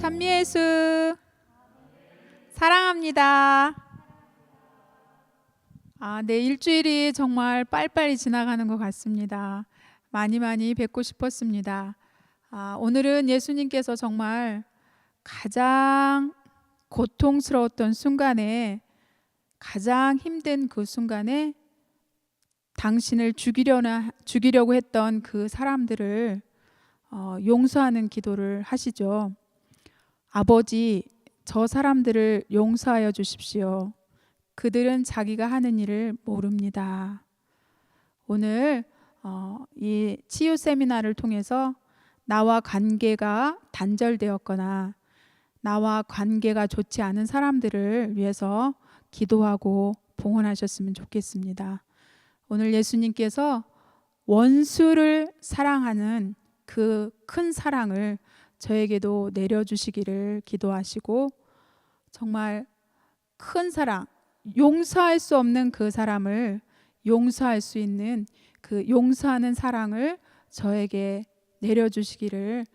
찬미예수 사랑합니다. 네, 일주일이 정말 빨리빨리 지나가는 것 같습니다. 많이 뵙고 싶었습니다. 오늘은 예수님께서 정말 가장 고통스러웠던 순간에, 가장 힘든 그 순간에 당신을 죽이려고 했던 그 사람들을 용서하는 기도를 하시죠. 아버지, 저 사람들을 용서하여 주십시오. 그들은 자기가 하는 일을 모릅니다. 오늘 이 치유 세미나를 통해서 나와 관계가 단절되었거나 나와 관계가 좋지 않은 사람들을 위해서 기도하고 봉헌하셨으면 좋겠습니다. 오늘 예수님께서 원수를 사랑하는 그 큰 사랑을 저에게도 내려주시기를 기도하시고, 정말 큰 사랑, 용서할 수 없는 그 사람을 용서할 수 있는 그 용서하는 사랑을 저에게 내려주시기를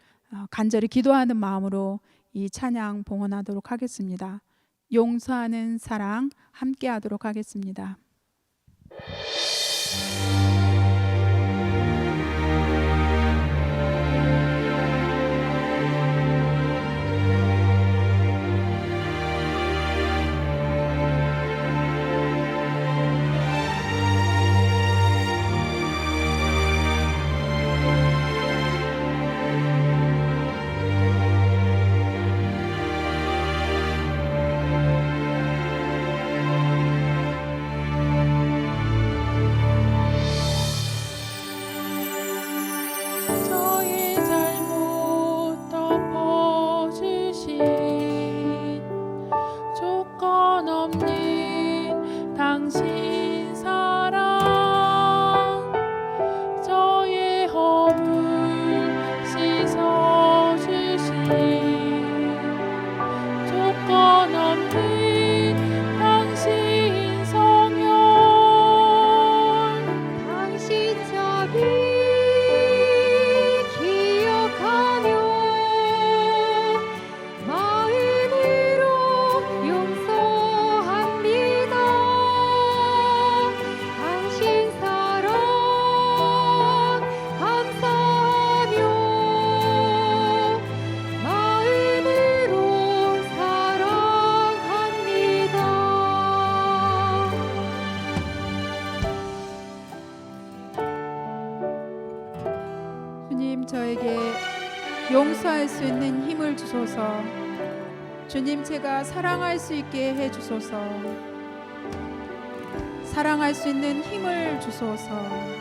간절히 기도하는 마음으로 이 찬양 봉헌하도록 하겠습니다. 용서하는 사랑 함께 하도록 하겠습니다. 주님, 저에게 용서할 수 있는 힘을 주소서. 주님, 제가 사랑할 수 있게 해주소서. 사랑할 수 있는 힘을 주소서.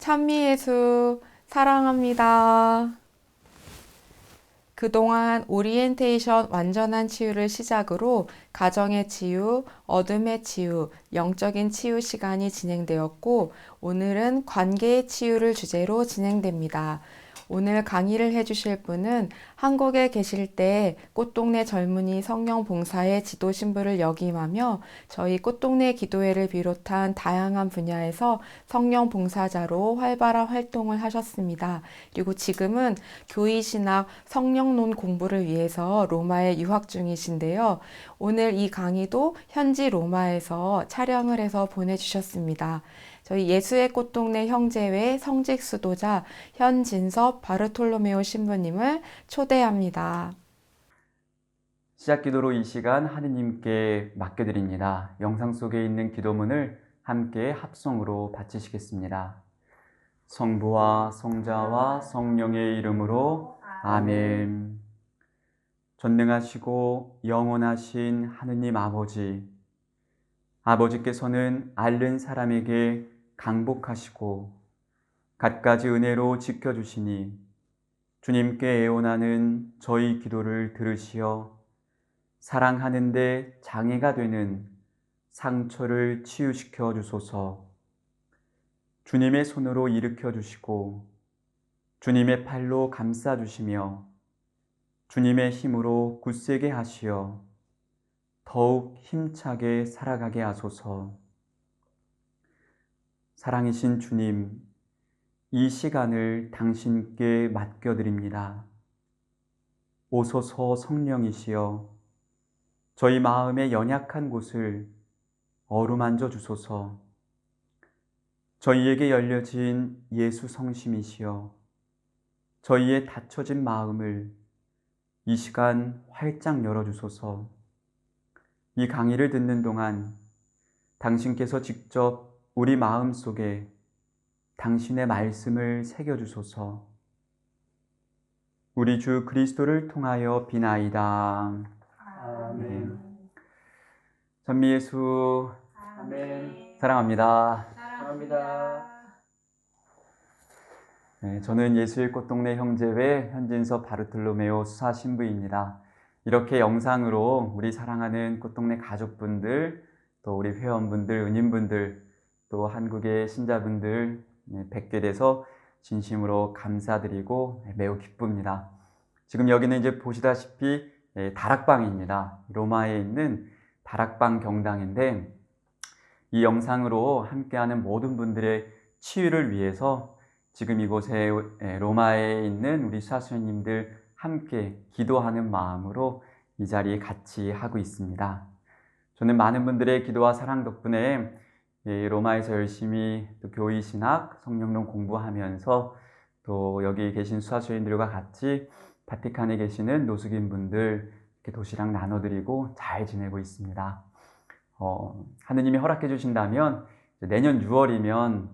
찬미예수 사랑합니다. 그동안 오리엔테이션 완전한 치유를 시작으로 가정의 치유, 어둠의 치유, 영적인 치유 시간이 진행되었고 오늘은 관계의 치유를 주제로 진행됩니다. 오늘 강의를 해주실 분은 한국에 계실 때 꽃동네 젊은이 성령 봉사의 지도 신부를 역임하며 저희 꽃동네 기도회를 비롯한 다양한 분야에서 성령 봉사자로 활발한 활동을 하셨습니다. 그리고 지금은 교의신학 성령론 공부를 위해서 로마에 유학 중이신데요. 오늘 이 강의도 현지 로마에서 촬영을 해서 보내주셨습니다. 저희 예수의 꽃동네 형제회 성직 수도자 현진섭 바르톨로메오 신부님을 초대합니다. 시작 기도로 이 시간 하느님께 맡겨드립니다. 영상 속에 있는 기도문을 함께 합성으로 바치시겠습니다. 성부와 성자와 성령의 이름으로 아멘. 전능하시고 영원하신 하느님 아버지께서는 앓는 사람에게 강복하시고 갖가지 은혜로 지켜주시니 주님께 애원하는 저희 기도를 들으시어 사랑하는데 장애가 되는 상처를 치유시켜 주소서. 주님의 손으로 일으켜 주시고 주님의 팔로 감싸 주시며 주님의 힘으로 굳세게 하시어 더욱 힘차게 살아가게 하소서. 사랑이신 주님, 이 시간을 당신께 맡겨드립니다. 오소서 성령이시여 저희 마음의 연약한 곳을 어루만져 주소서. 저희에게 열려진 예수 성심이시여 저희의 닫혀진 마음을 이 시간 활짝 열어주소서. 이 강의를 듣는 동안 당신께서 직접 우리 마음 속에 당신의 말씀을 새겨주소서. 우리 주 그리스도를 통하여 비나이다. 아멘. 전미 예수. 아멘. 사랑합니다. 사랑합니다. 네, 저는 예수의 꽃동네 형제회 현진섭 바르톨로메오 수사 신부입니다. 이렇게 영상으로 우리 사랑하는 꽃동네 가족분들, 또 우리 회원분들, 은인분들, 또 한국의 신자분들 뵙게 돼서 진심으로 감사드리고 매우 기쁩니다. 지금 여기는 이제 보시다시피 다락방입니다. 로마에 있는 다락방 경당인데 이 영상으로 함께하는 모든 분들의 치유를 위해서 지금 이곳에 로마에 있는 우리 수사수님들 함께 기도하는 마음으로 이 자리에 같이 하고 있습니다. 저는 많은 분들의 기도와 사랑 덕분에 로마에서 열심히 또 교의신학, 성령론 공부하면서 또 여기 계신 수사수님들과 같이 바티칸에 계시는 노숙인 분들 이렇게 도시락 나눠드리고 잘 지내고 있습니다. 하느님이 허락해 주신다면 내년 6월이면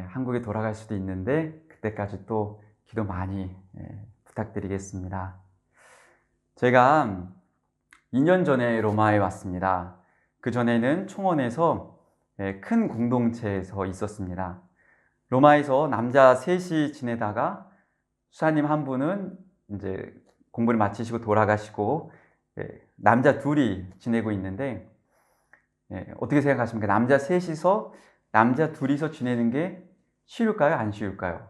한국에 돌아갈 수도 있는데 그때까지 또 기도 많이 부탁드리겠습니다. 제가 2년 전에 로마에 왔습니다. 그 전에는 총원에서 큰 공동체에서 있었습니다. 로마에서 남자 셋이 지내다가 수사님 한 분은 이제 공부를 마치시고 돌아가시고 남자 둘이 지내고 있는데 어떻게 생각하십니까? 남자 셋이서 남자 둘이서 지내는 게 쉬울까요? 안 쉬울까요?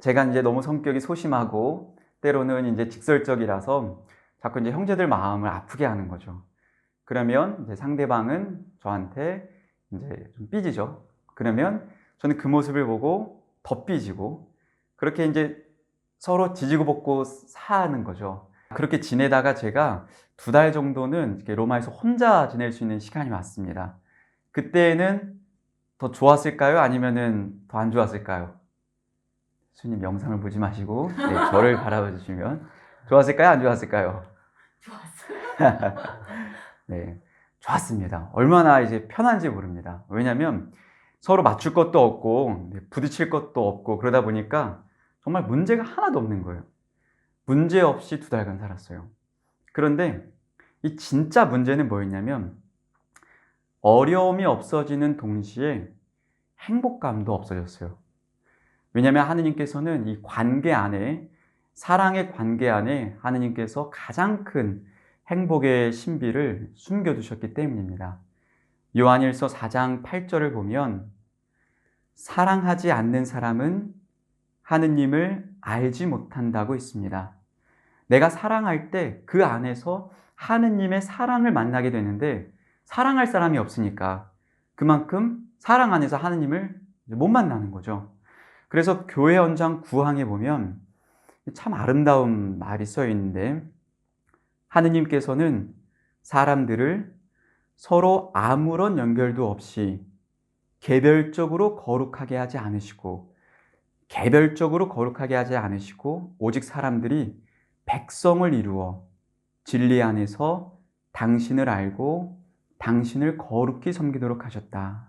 제가 이제 너무 성격이 소심하고 때로는 이제 직설적이라서 자꾸 이제 형제들 마음을 아프게 하는 거죠. 그러면 이제 상대방은 저한테 이제 좀 삐지죠. 그러면 저는 그 모습을 보고 더 삐지고 그렇게 이제 서로 지지고 볶고 사는 거죠. 그렇게 지내다가 제가 2달 정도는 이렇게 로마에서 혼자 지낼 수 있는 시간이 왔습니다. 그때는 더 좋았을까요? 아니면은 더 안 좋았을까요? 수님 영상을 보지 마시고 저를 바라봐 주시면 좋았을까요? 안 좋았을까요? 좋았어요. 네, 좋았습니다. 얼마나 이제 편한지 모릅니다. 왜냐하면 서로 맞출 것도 없고 부딪힐 것도 없고 그러다 보니까 정말 문제가 하나도 없는 거예요. 문제 없이 2달간 살았어요. 그런데 이 진짜 문제는 뭐였냐면 어려움이 없어지는 동시에 행복감도 없어졌어요. 왜냐하면 하느님께서는 이 관계 안에, 사랑의 관계 안에 하느님께서 가장 큰 행복의 신비를 숨겨두셨기 때문입니다. 요한일서 4장 8절을 보면 사랑하지 않는 사람은 하느님을 알지 못한다고 있습니다. 내가 사랑할 때 그 안에서 하느님의 사랑을 만나게 되는데 사랑할 사람이 없으니까 그만큼 사랑 안에서 하느님을 못 만나는 거죠. 그래서 교회 헌장 9항에 보면 참 아름다운 말이 써 있는데 하느님께서는 사람들을 서로 아무런 연결도 없이 개별적으로 거룩하게 하지 않으시고 오직 사람들이 백성을 이루어 진리 안에서 당신을 알고 당신을 거룩히 섬기도록 하셨다.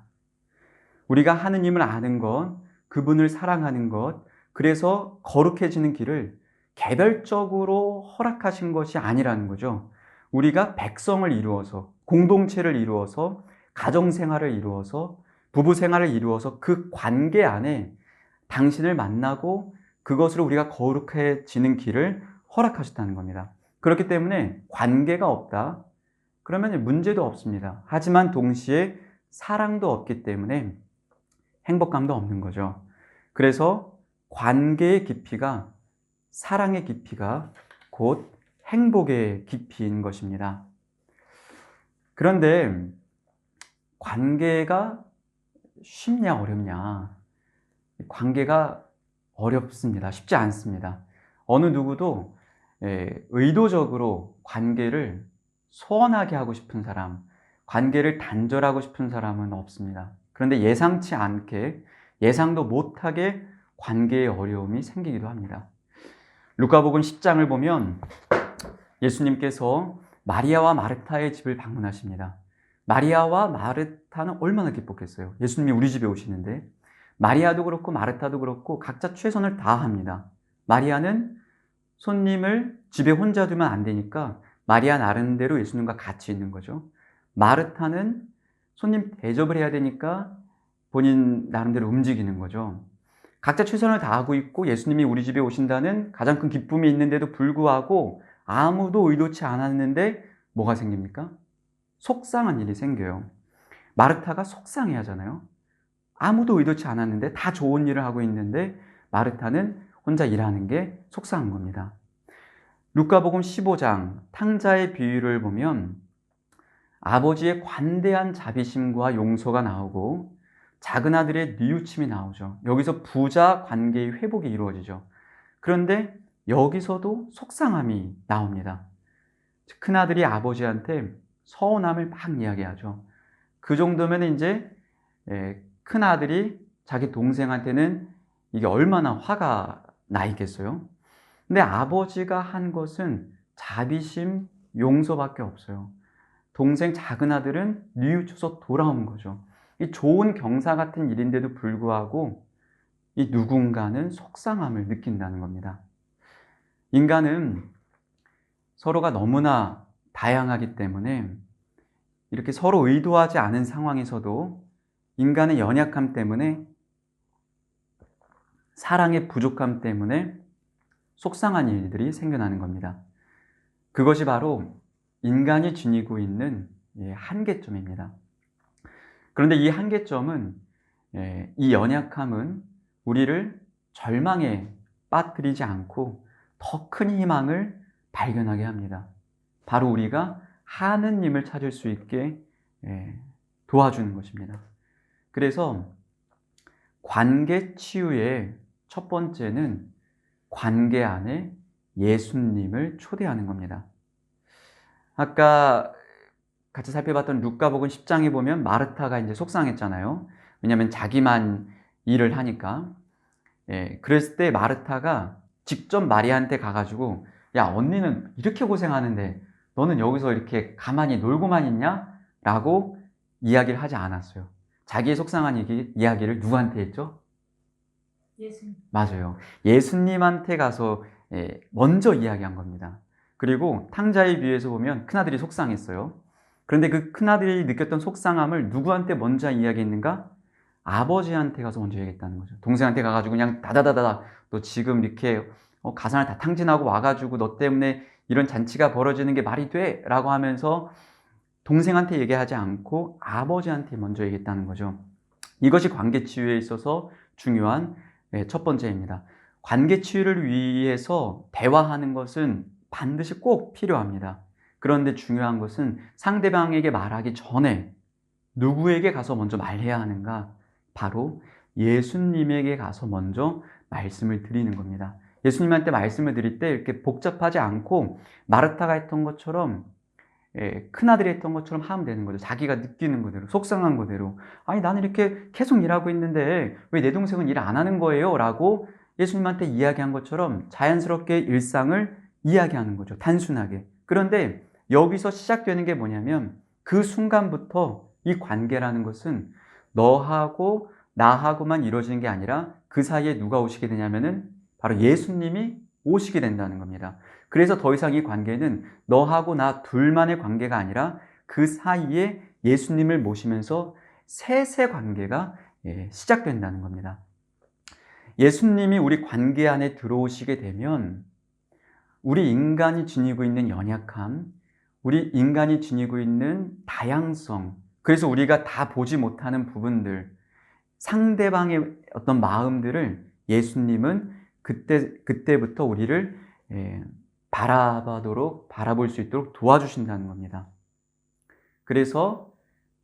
우리가 하느님을 아는 것, 그분을 사랑하는 것, 그래서 거룩해지는 길을 개별적으로 허락하신 것이 아니라는 거죠. 우리가 백성을 이루어서, 공동체를 이루어서, 가정생활을 이루어서, 부부생활을 이루어서 그 관계 안에 당신을 만나고 그것으로 우리가 거룩해지는 길을 허락하셨다는 겁니다. 그렇기 때문에 관계가 없다? 그러면 문제도 없습니다. 하지만 동시에 사랑도 없기 때문에 행복감도 없는 거죠. 그래서 관계의 깊이가, 사랑의 깊이가 곧 행복의 깊이인 것입니다. 그런데 관계가 쉽냐 어렵냐? 관계가 어렵습니다. 쉽지 않습니다. 어느 누구도 의도적으로 관계를 소원하게 하고 싶은 사람, 관계를 단절하고 싶은 사람은 없습니다. 그런데 예상치 않게, 예상도 못하게 관계의 어려움이 생기기도 합니다. 루카복음 10장을 보면 예수님께서 마리아와 마르타의 집을 방문하십니다. 마리아와 마르타는 얼마나 기뻤겠어요. 예수님이 우리 집에 오시는데 마리아도 그렇고 마르타도 그렇고 각자 최선을 다합니다. 마리아는 손님을 집에 혼자 두면 안 되니까 마리아 나름대로 예수님과 같이 있는 거죠. 마르타는 손님 대접을 해야 되니까 본인 나름대로 움직이는 거죠. 각자 최선을 다하고 있고 예수님이 우리 집에 오신다는 가장 큰 기쁨이 있는데도 불구하고 아무도 의도치 않았는데 뭐가 생깁니까? 속상한 일이 생겨요. 마르타가 속상해 하잖아요. 아무도 의도치 않았는데 다 좋은 일을 하고 있는데 마르타는 혼자 일하는 게 속상한 겁니다. 루카복음 15장 탕자의 비유를 보면 아버지의 관대한 자비심과 용서가 나오고 작은 아들의 뉘우침이 나오죠. 여기서 부자 관계의 회복이 이루어지죠. 그런데 여기서도 속상함이 나옵니다. 큰아들이 아버지한테 서운함을 막 이야기하죠. 그 정도면 이제 큰아들이 자기 동생한테는 이게 얼마나 화가 나 있겠어요? 근데 아버지가 한 것은 자비심, 용서밖에 없어요. 동생 작은 아들은 뉘우쳐서 돌아온 거죠. 이 좋은 경사 같은 일인데도 불구하고 이 누군가는 속상함을 느낀다는 겁니다. 인간은 서로가 너무나 다양하기 때문에 이렇게 서로 의도하지 않은 상황에서도 인간의 연약함 때문에, 사랑의 부족함 때문에 속상한 일들이 생겨나는 겁니다. 그것이 바로 인간이 지니고 있는 한계점입니다. 그런데 이 한계점은, 이 연약함은 우리를 절망에 빠뜨리지 않고 더 큰 희망을 발견하게 합니다. 바로 우리가 하느님을 찾을 수 있게 도와주는 것입니다. 그래서 관계 치유의 첫 번째는 관계 안에 예수님을 초대하는 겁니다. 아까 같이 살펴봤던 루카복음 10장에 보면 마르타가 이제 속상했잖아요. 왜냐하면 자기만 일을 하니까. 그랬을 때 마르타가 직접 마리아한테 가가지고 야, 언니는 이렇게 고생하는데 너는 여기서 이렇게 가만히 놀고만 있냐? 라고 이야기를 하지 않았어요. 자기의 속상한 이야기를 누구한테 했죠? 예수님. 맞아요. 예수님한테 가서 먼저 이야기한 겁니다. 그리고 탕자의 비유에서 보면 큰아들이 속상했어요. 그런데 그 큰아들이 느꼈던 속상함을 누구한테 먼저 이야기했는가? 아버지한테 가서 먼저 얘기했다는 거죠. 동생한테 가가지고 그냥 다다다다 너 지금 이렇게 가산을 다 탕진하고 와가지고 너 때문에 이런 잔치가 벌어지는 게 말이 돼? 라고 하면서 동생한테 얘기하지 않고 아버지한테 먼저 얘기했다는 거죠. 이것이 관계 치유에 있어서 중요한 첫 번째입니다. 관계 치유를 위해서 대화하는 것은 반드시 꼭 필요합니다. 그런데 중요한 것은 상대방에게 말하기 전에 누구에게 가서 먼저 말해야 하는가? 바로 예수님에게 가서 먼저 말씀을 드리는 겁니다. 예수님한테 말씀을 드릴 때 이렇게 복잡하지 않고 마르타가 했던 것처럼 큰아들이 했던 것처럼 하면 되는 거죠. 자기가 느끼는 거대로, 속상한 거대로. 아니 나는 이렇게 계속 일하고 있는데 왜 내 동생은 일 안 하는 거예요? 라고 예수님한테 이야기한 것처럼 자연스럽게 일상을 이야기하는 거죠. 단순하게. 그런데 여기서 시작되는 게 뭐냐면 그 순간부터 이 관계라는 것은 너하고 나하고만 이루어지는 게 아니라 그 사이에 누가 오시게 되냐면은 바로 예수님이 오시게 된다는 겁니다. 그래서 더 이상 이 관계는 너하고 나 둘만의 관계가 아니라 그 사이에 예수님을 모시면서 셋의 관계가 시작된다는 겁니다. 예수님이 우리 관계 안에 들어오시게 되면 우리 인간이 지니고 있는 연약함, 우리 인간이 지니고 있는 다양성, 그래서 우리가 다 보지 못하는 부분들, 상대방의 어떤 마음들을 예수님은 그때부터 우리를 바라볼 수 있도록 도와주신다는 겁니다. 그래서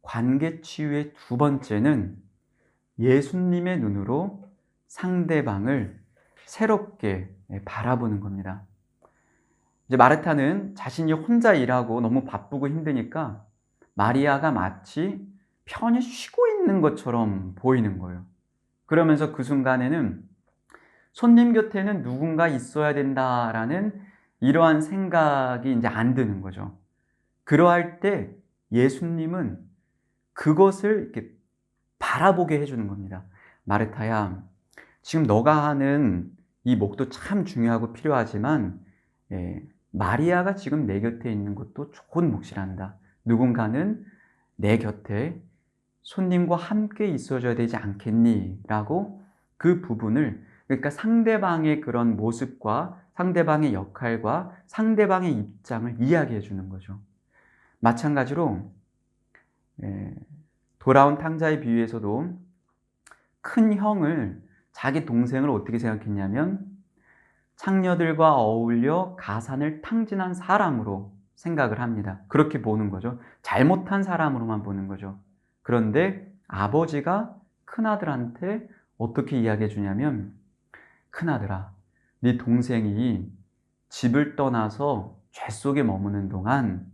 관계 치유의 두 번째는 예수님의 눈으로 상대방을 새롭게 바라보는 겁니다. 이제 마르타는 자신이 혼자 일하고 너무 바쁘고 힘드니까 마리아가 마치 편히 쉬고 있는 것처럼 보이는 거예요. 그러면서 그 순간에는 손님 곁에는 누군가 있어야 된다라는 이러한 생각이 이제 안 드는 거죠. 그러할 때 예수님은 그것을 이렇게 바라보게 해주는 겁니다. 마르타야, 지금 너가 하는 이 목도 참 중요하고 필요하지만 마리아가 지금 내 곁에 있는 것도 좋은 몫이란다. 누군가는 내 곁에 손님과 함께 있어줘야 되지 않겠니? 라고 그 부분을, 그러니까 상대방의 그런 모습과 상대방의 역할과 상대방의 입장을 이야기해 주는 거죠. 마찬가지로 돌아온 탕자의 비유에서도 큰 형을, 자기 동생을 어떻게 생각했냐면 창녀들과 어울려 가산을 탕진한 사람으로 생각을 합니다. 그렇게 보는 거죠. 잘못한 사람으로만 보는 거죠. 그런데 아버지가 큰아들한테 어떻게 이야기해 주냐면, 큰아들아, 네 동생이 집을 떠나서 죄 속에 머무는 동안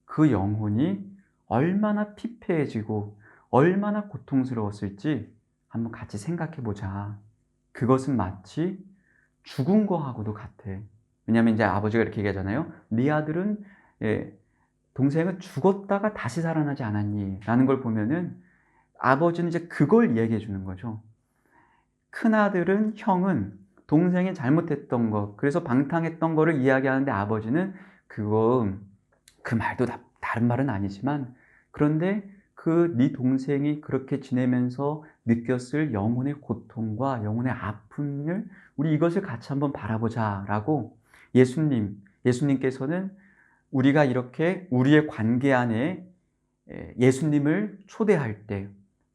그 영혼이 얼마나 피폐해지고 얼마나 고통스러웠을지 한번 같이 생각해 보자. 그것은 마치 죽은 거하고도 같아. 왜냐하면 이제 아버지가 이렇게 얘기하잖아요. 네 아들은 동생은 죽었다가 다시 살아나지 않았니? 라는 걸 보면은 아버지는 이제 그걸 이야기해 주는 거죠. 큰아들은, 형은 동생이 잘못했던 것, 그래서 방탕했던 거를 이야기하는데 아버지는 그 말도 다른 말은 아니지만, 그런데 네 동생이 그렇게 지내면서 느꼈을 영혼의 고통과 영혼의 아픔을 우리 이것을 같이 한번 바라보자 라고 예수님께서는 우리가 이렇게 우리의 관계 안에 예수님을 초대할 때,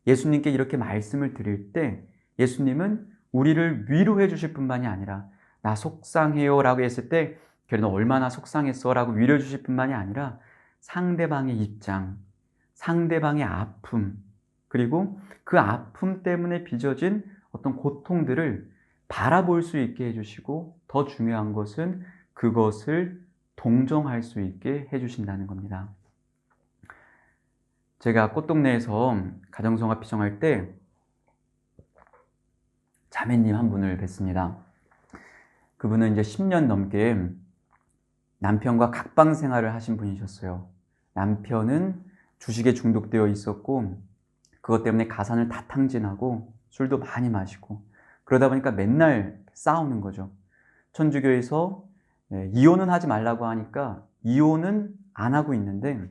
예수님께 이렇게 말씀을 드릴 때 예수님은 우리를 위로해 주실 뿐만이 아니라 나 속상해요 라고 했을 때 그래 너 얼마나 속상했어 라고 위로해 주실 뿐만이 아니라 상대방의 입장, 상대방의 아픔, 그리고 그 아픔 때문에 빚어진 어떤 고통들을 바라볼 수 있게 해주시고, 더 중요한 것은 그것을 동정할 수 있게 해주신다는 겁니다. 제가 꽃동네에서 가정성화 피정할 때 자매님 한 분을 뵀습니다. 그분은 이제 10년 넘게 남편과 각방 생활을 하신 분이셨어요. 남편은 주식에 중독되어 있었고 그것 때문에 가산을 다 탕진하고 술도 많이 마시고 그러다 보니까 맨날 싸우는 거죠. 천주교에서 이혼은 하지 말라고 하니까 이혼은 안 하고 있는데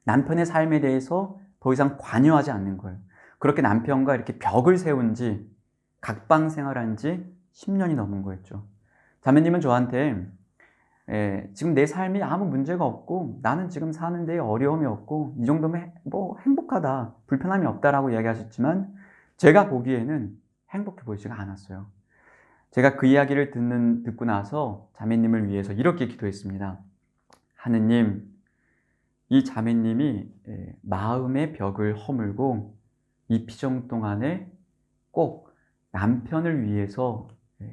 남편의 삶에 대해서 더 이상 관여하지 않는 거예요. 그렇게 남편과 이렇게 벽을 세운 지 각방 생활한 지 10년이 넘은 거였죠. 자매님은 저한테 지금 내 삶이 아무 문제가 없고 나는 지금 사는 데 어려움이 없고 이 정도면 뭐 행복하다, 불편함이 없다라고 이야기하셨지만 제가 보기에는 행복해 보이지가 않았어요. 제가 그 이야기를 듣고 나서 자매님을 위해서 이렇게 기도했습니다. 하느님, 이 자매님이 마음의 벽을 허물고 이 피정 동안에 꼭 남편을 위해서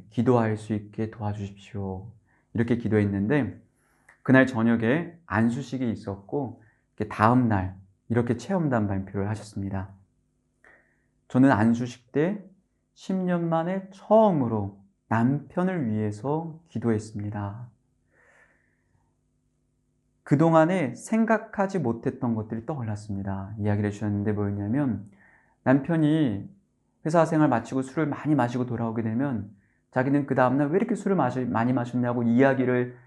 기도할 수 있게 도와주십시오. 이렇게 기도했는데 그날 저녁에 안수식이 있었고 다음 날 이렇게 체험단 발표를 하셨습니다. 저는 안수식 때 10년 만에 처음으로 남편을 위해서 기도했습니다. 그동안에 생각하지 못했던 것들이 떠올랐습니다. 이야기를 해주셨는데 뭐였냐면 남편이 회사 생활 마치고 술을 많이 마시고 돌아오게 되면 자기는 그 다음날 왜 이렇게 술을 많이 마셨냐고 이야기를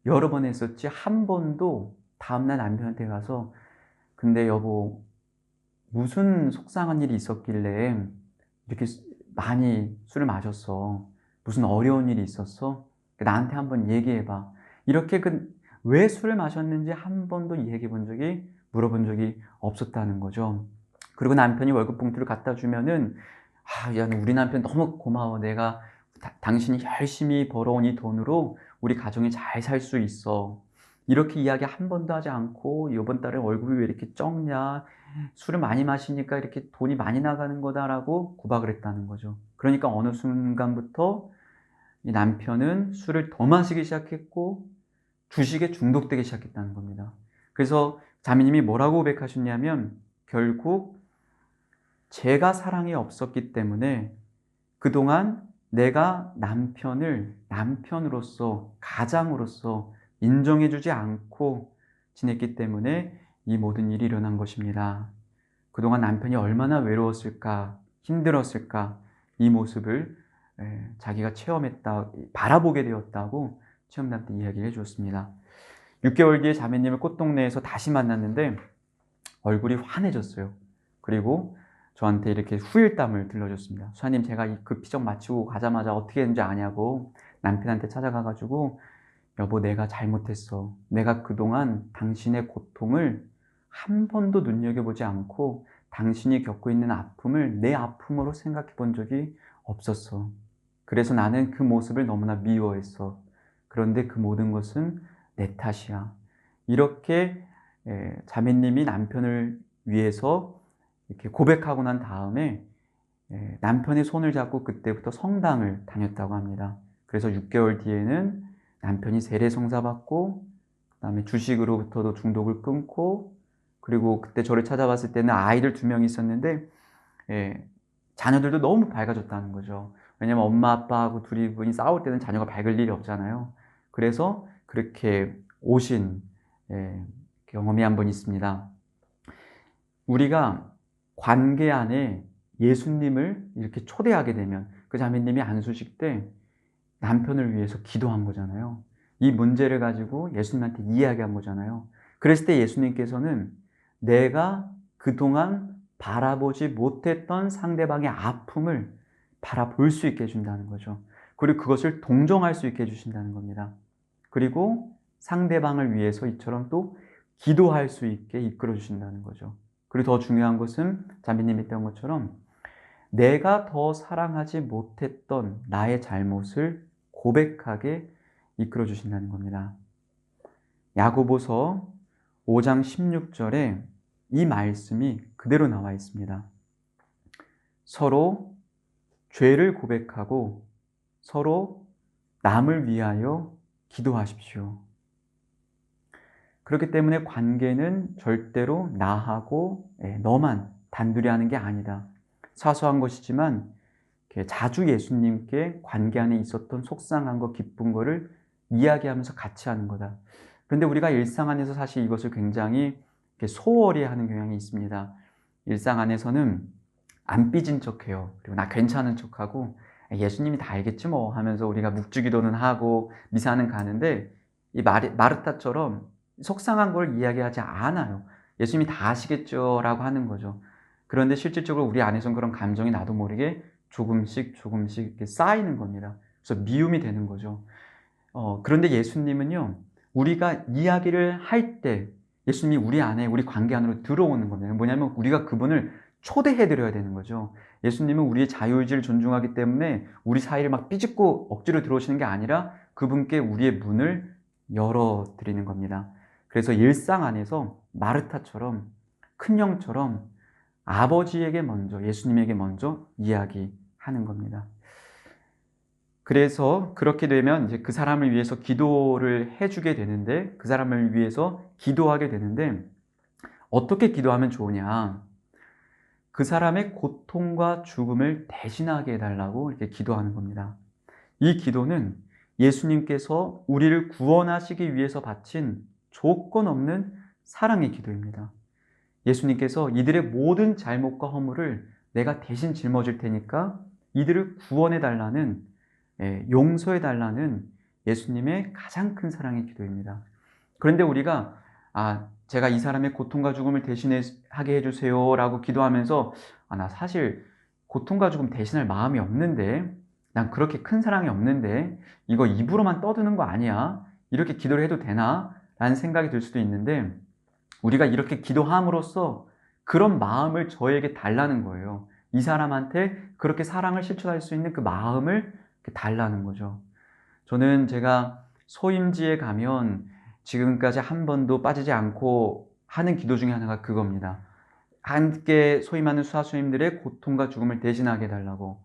여러 번 했었지 한 번도 다음날 남편한테 가서 근데 여보 무슨 속상한 일이 있었길래 이렇게 많이 술을 마셨어? 무슨 어려운 일이 있었어? 나한테 한번 얘기해봐. 이렇게 왜 술을 마셨는지 한 번도 물어본 적이 없었다는 거죠. 그리고 남편이 월급 봉투를 갖다 주면은 야, 우리 남편 너무 고마워. 내가 당신이 열심히 벌어온 이 돈으로 우리 가정이 잘 살 수 있어. 이렇게 이야기 한 번도 하지 않고 이번 달에 월급이 왜 이렇게 적냐? 술을 많이 마시니까 이렇게 돈이 많이 나가는 거다라고 구박을 했다는 거죠. 그러니까 어느 순간부터 이 남편은 술을 더 마시기 시작했고 주식에 중독되기 시작했다는 겁니다. 그래서 자매님이 뭐라고 고백하셨냐면 결국 제가 사랑이 없었기 때문에 그동안 내가 남편을 남편으로서 가장으로서 인정해주지 않고 지냈기 때문에 이 모든 일이 일어난 것입니다. 그동안 남편이 얼마나 외로웠을까, 힘들었을까 이 모습을 자기가 바라보게 되었다고 체험단 때 이야기를 해주었습니다. 6개월 뒤에 자매님을 꽃동네에서 다시 만났는데 얼굴이 환해졌어요. 그리고 저한테 이렇게 후일담을 들려줬습니다. 수아님, 제가 그 피정 마치고 가자마자 어떻게 했는지 아냐고 남편한테 찾아가가지고 여보, 내가 잘못했어. 내가 그동안 당신의 고통을 한 번도 눈여겨보지 않고 당신이 겪고 있는 아픔을 내 아픔으로 생각해 본 적이 없었어. 그래서 나는 그 모습을 너무나 미워했어. 그런데 그 모든 것은 내 탓이야. 이렇게 자매님이 남편을 위해서 이렇게 고백하고 난 다음에 남편의 손을 잡고 그때부터 성당을 다녔다고 합니다. 그래서 6개월 뒤에는 남편이 세례 성사받고 그다음에 주식으로부터도 중독을 끊고 그리고 그때 저를 찾아봤을 때는 아이들 2명이 있었는데 자녀들도 너무 밝아졌다는 거죠. 왜냐면 엄마 아빠하고 둘이 분이 싸울 때는 자녀가 밝을 일이 없잖아요. 그래서 그렇게 오신 경험이 한 번 있습니다. 우리가 관계 안에 예수님을 이렇게 초대하게 되면 그 자매님이 안수식 때 남편을 위해서 기도한 거잖아요. 이 문제를 가지고 예수님한테 이야기한 거잖아요. 그랬을 때 예수님께서는 내가 그동안 바라보지 못했던 상대방의 아픔을 바라볼 수 있게 해준다는 거죠. 그리고 그것을 동정할 수 있게 해주신다는 겁니다. 그리고 상대방을 위해서 이처럼 또 기도할 수 있게 이끌어 주신다는 거죠. 그리고 더 중요한 것은 자매님이 했던 것처럼 내가 더 사랑하지 못했던 나의 잘못을 고백하게 이끌어 주신다는 겁니다. 야고보서 5장 16절에 이 말씀이 그대로 나와 있습니다. 서로 죄를 고백하고 서로 남을 위하여 기도하십시오. 그렇기 때문에 관계는 절대로 나하고 너만 단둘이 하는 게 아니다. 사소한 것이지만 자주 예수님께 관계 안에 있었던 속상한 것, 기쁜 거를 이야기하면서 같이 하는 거다. 그런데 우리가 일상 안에서 사실 이것을 굉장히 소홀히 하는 경향이 있습니다. 일상 안에서는 안 삐진 척해요. 그리고 나 괜찮은 척하고 예수님이 다 알겠지 뭐 하면서 우리가 묵주기도는 하고 미사는 가는데 이 마르타처럼 속상한 걸 이야기하지 않아요. 예수님이 다 아시겠죠 라고 하는 거죠. 그런데 실질적으로 우리 안에선 그런 감정이 나도 모르게 조금씩 이렇게 쌓이는 겁니다. 그래서 미움이 되는 거죠. 그런데 예수님은요, 우리가 이야기를 할 때 예수님이 우리 안에, 우리 관계 안으로 들어오는 겁니다. 뭐냐면 우리가 그분을 초대해드려야 되는 거죠. 예수님은 우리의 자유의지를 존중하기 때문에 우리 사이를 막 삐집고 억지로 들어오시는 게 아니라 그분께 우리의 문을 열어드리는 겁니다. 그래서 일상 안에서 마르타처럼, 큰형처럼 아버지에게 먼저, 예수님에게 먼저 이야기하는 겁니다. 그래서 그렇게 되면 이제 그 사람을 위해서 기도를 해주게 되는데, 그 사람을 위해서 기도하게 되는데, 어떻게 기도하면 좋으냐? 그 사람의 고통과 죽음을 대신하게 해달라고 이렇게 기도하는 겁니다. 이 기도는 예수님께서 우리를 구원하시기 위해서 바친 조건 없는 사랑의 기도입니다. 예수님께서 이들의 모든 잘못과 허물을 내가 대신 짊어질 테니까 이들을 구원해달라는, 용서해달라는 예수님의 가장 큰 사랑의 기도입니다. 그런데 우리가 제가 이 사람의 고통과 죽음을 대신하게 해주세요 라고 기도하면서 나 사실 고통과 죽음 대신할 마음이 없는데, 난 그렇게 큰 사랑이 없는데 이거 입으로만 떠드는 거 아니야? 이렇게 기도를 해도 되나? 라는 생각이 들 수도 있는데, 우리가 이렇게 기도함으로써 그런 마음을 저에게 달라는 거예요. 이 사람한테 그렇게 사랑을 실천할 수 있는 그 마음을 달라는 거죠. 저는 제가 소임지에 가면 지금까지 한 번도 빠지지 않고 하는 기도 중에 하나가 그겁니다. 함께 소임하는 수하수님들의 고통과 죽음을 대신하게 해달라고.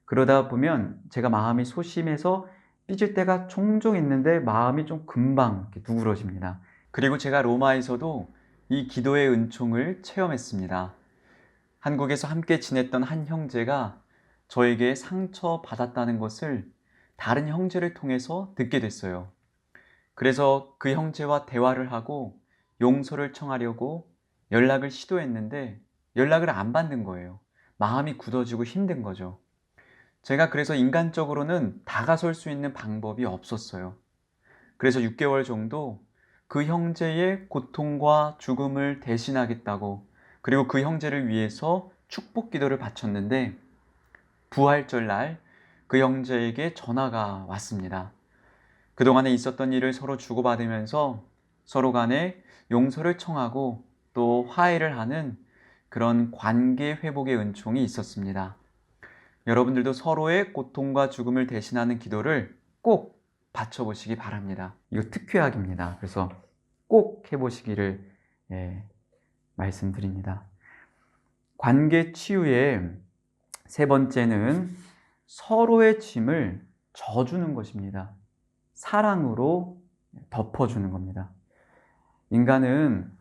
그러다 보면 제가 마음이 소심해서 삐질 때가 종종 있는데 마음이 좀 금방 누그러집니다. 그리고 제가 로마에서도 이 기도의 은총을 체험했습니다. 한국에서 함께 지냈던 한 형제가 저에게 상처받았다는 것을 다른 형제를 통해서 듣게 됐어요. 그래서 그 형제와 대화를 하고 용서를 청하려고 연락을 시도했는데 연락을 안 받는 거예요. 마음이 굳어지고 힘든 거죠. 제가 그래서 인간적으로는 다가설 수 있는 방법이 없었어요. 그래서 6개월 정도 그 형제의 고통과 죽음을 대신하겠다고, 그리고 그 형제를 위해서 축복 기도를 바쳤는데, 부활절 날 그 형제에게 전화가 왔습니다. 그동안에 있었던 일을 서로 주고받으면서 서로 간에 용서를 청하고 또 화해를 하는 그런 관계 회복의 은총이 있었습니다. 여러분들도 서로의 고통과 죽음을 대신하는 기도를 꼭 바쳐보시기 바랍니다. 이거 특효약입니다. 그래서 꼭 해보시기를 말씀드립니다. 관계 치유의 세 번째는 서로의 짐을 져주는 것입니다. 사랑으로 덮어주는 겁니다. 인간은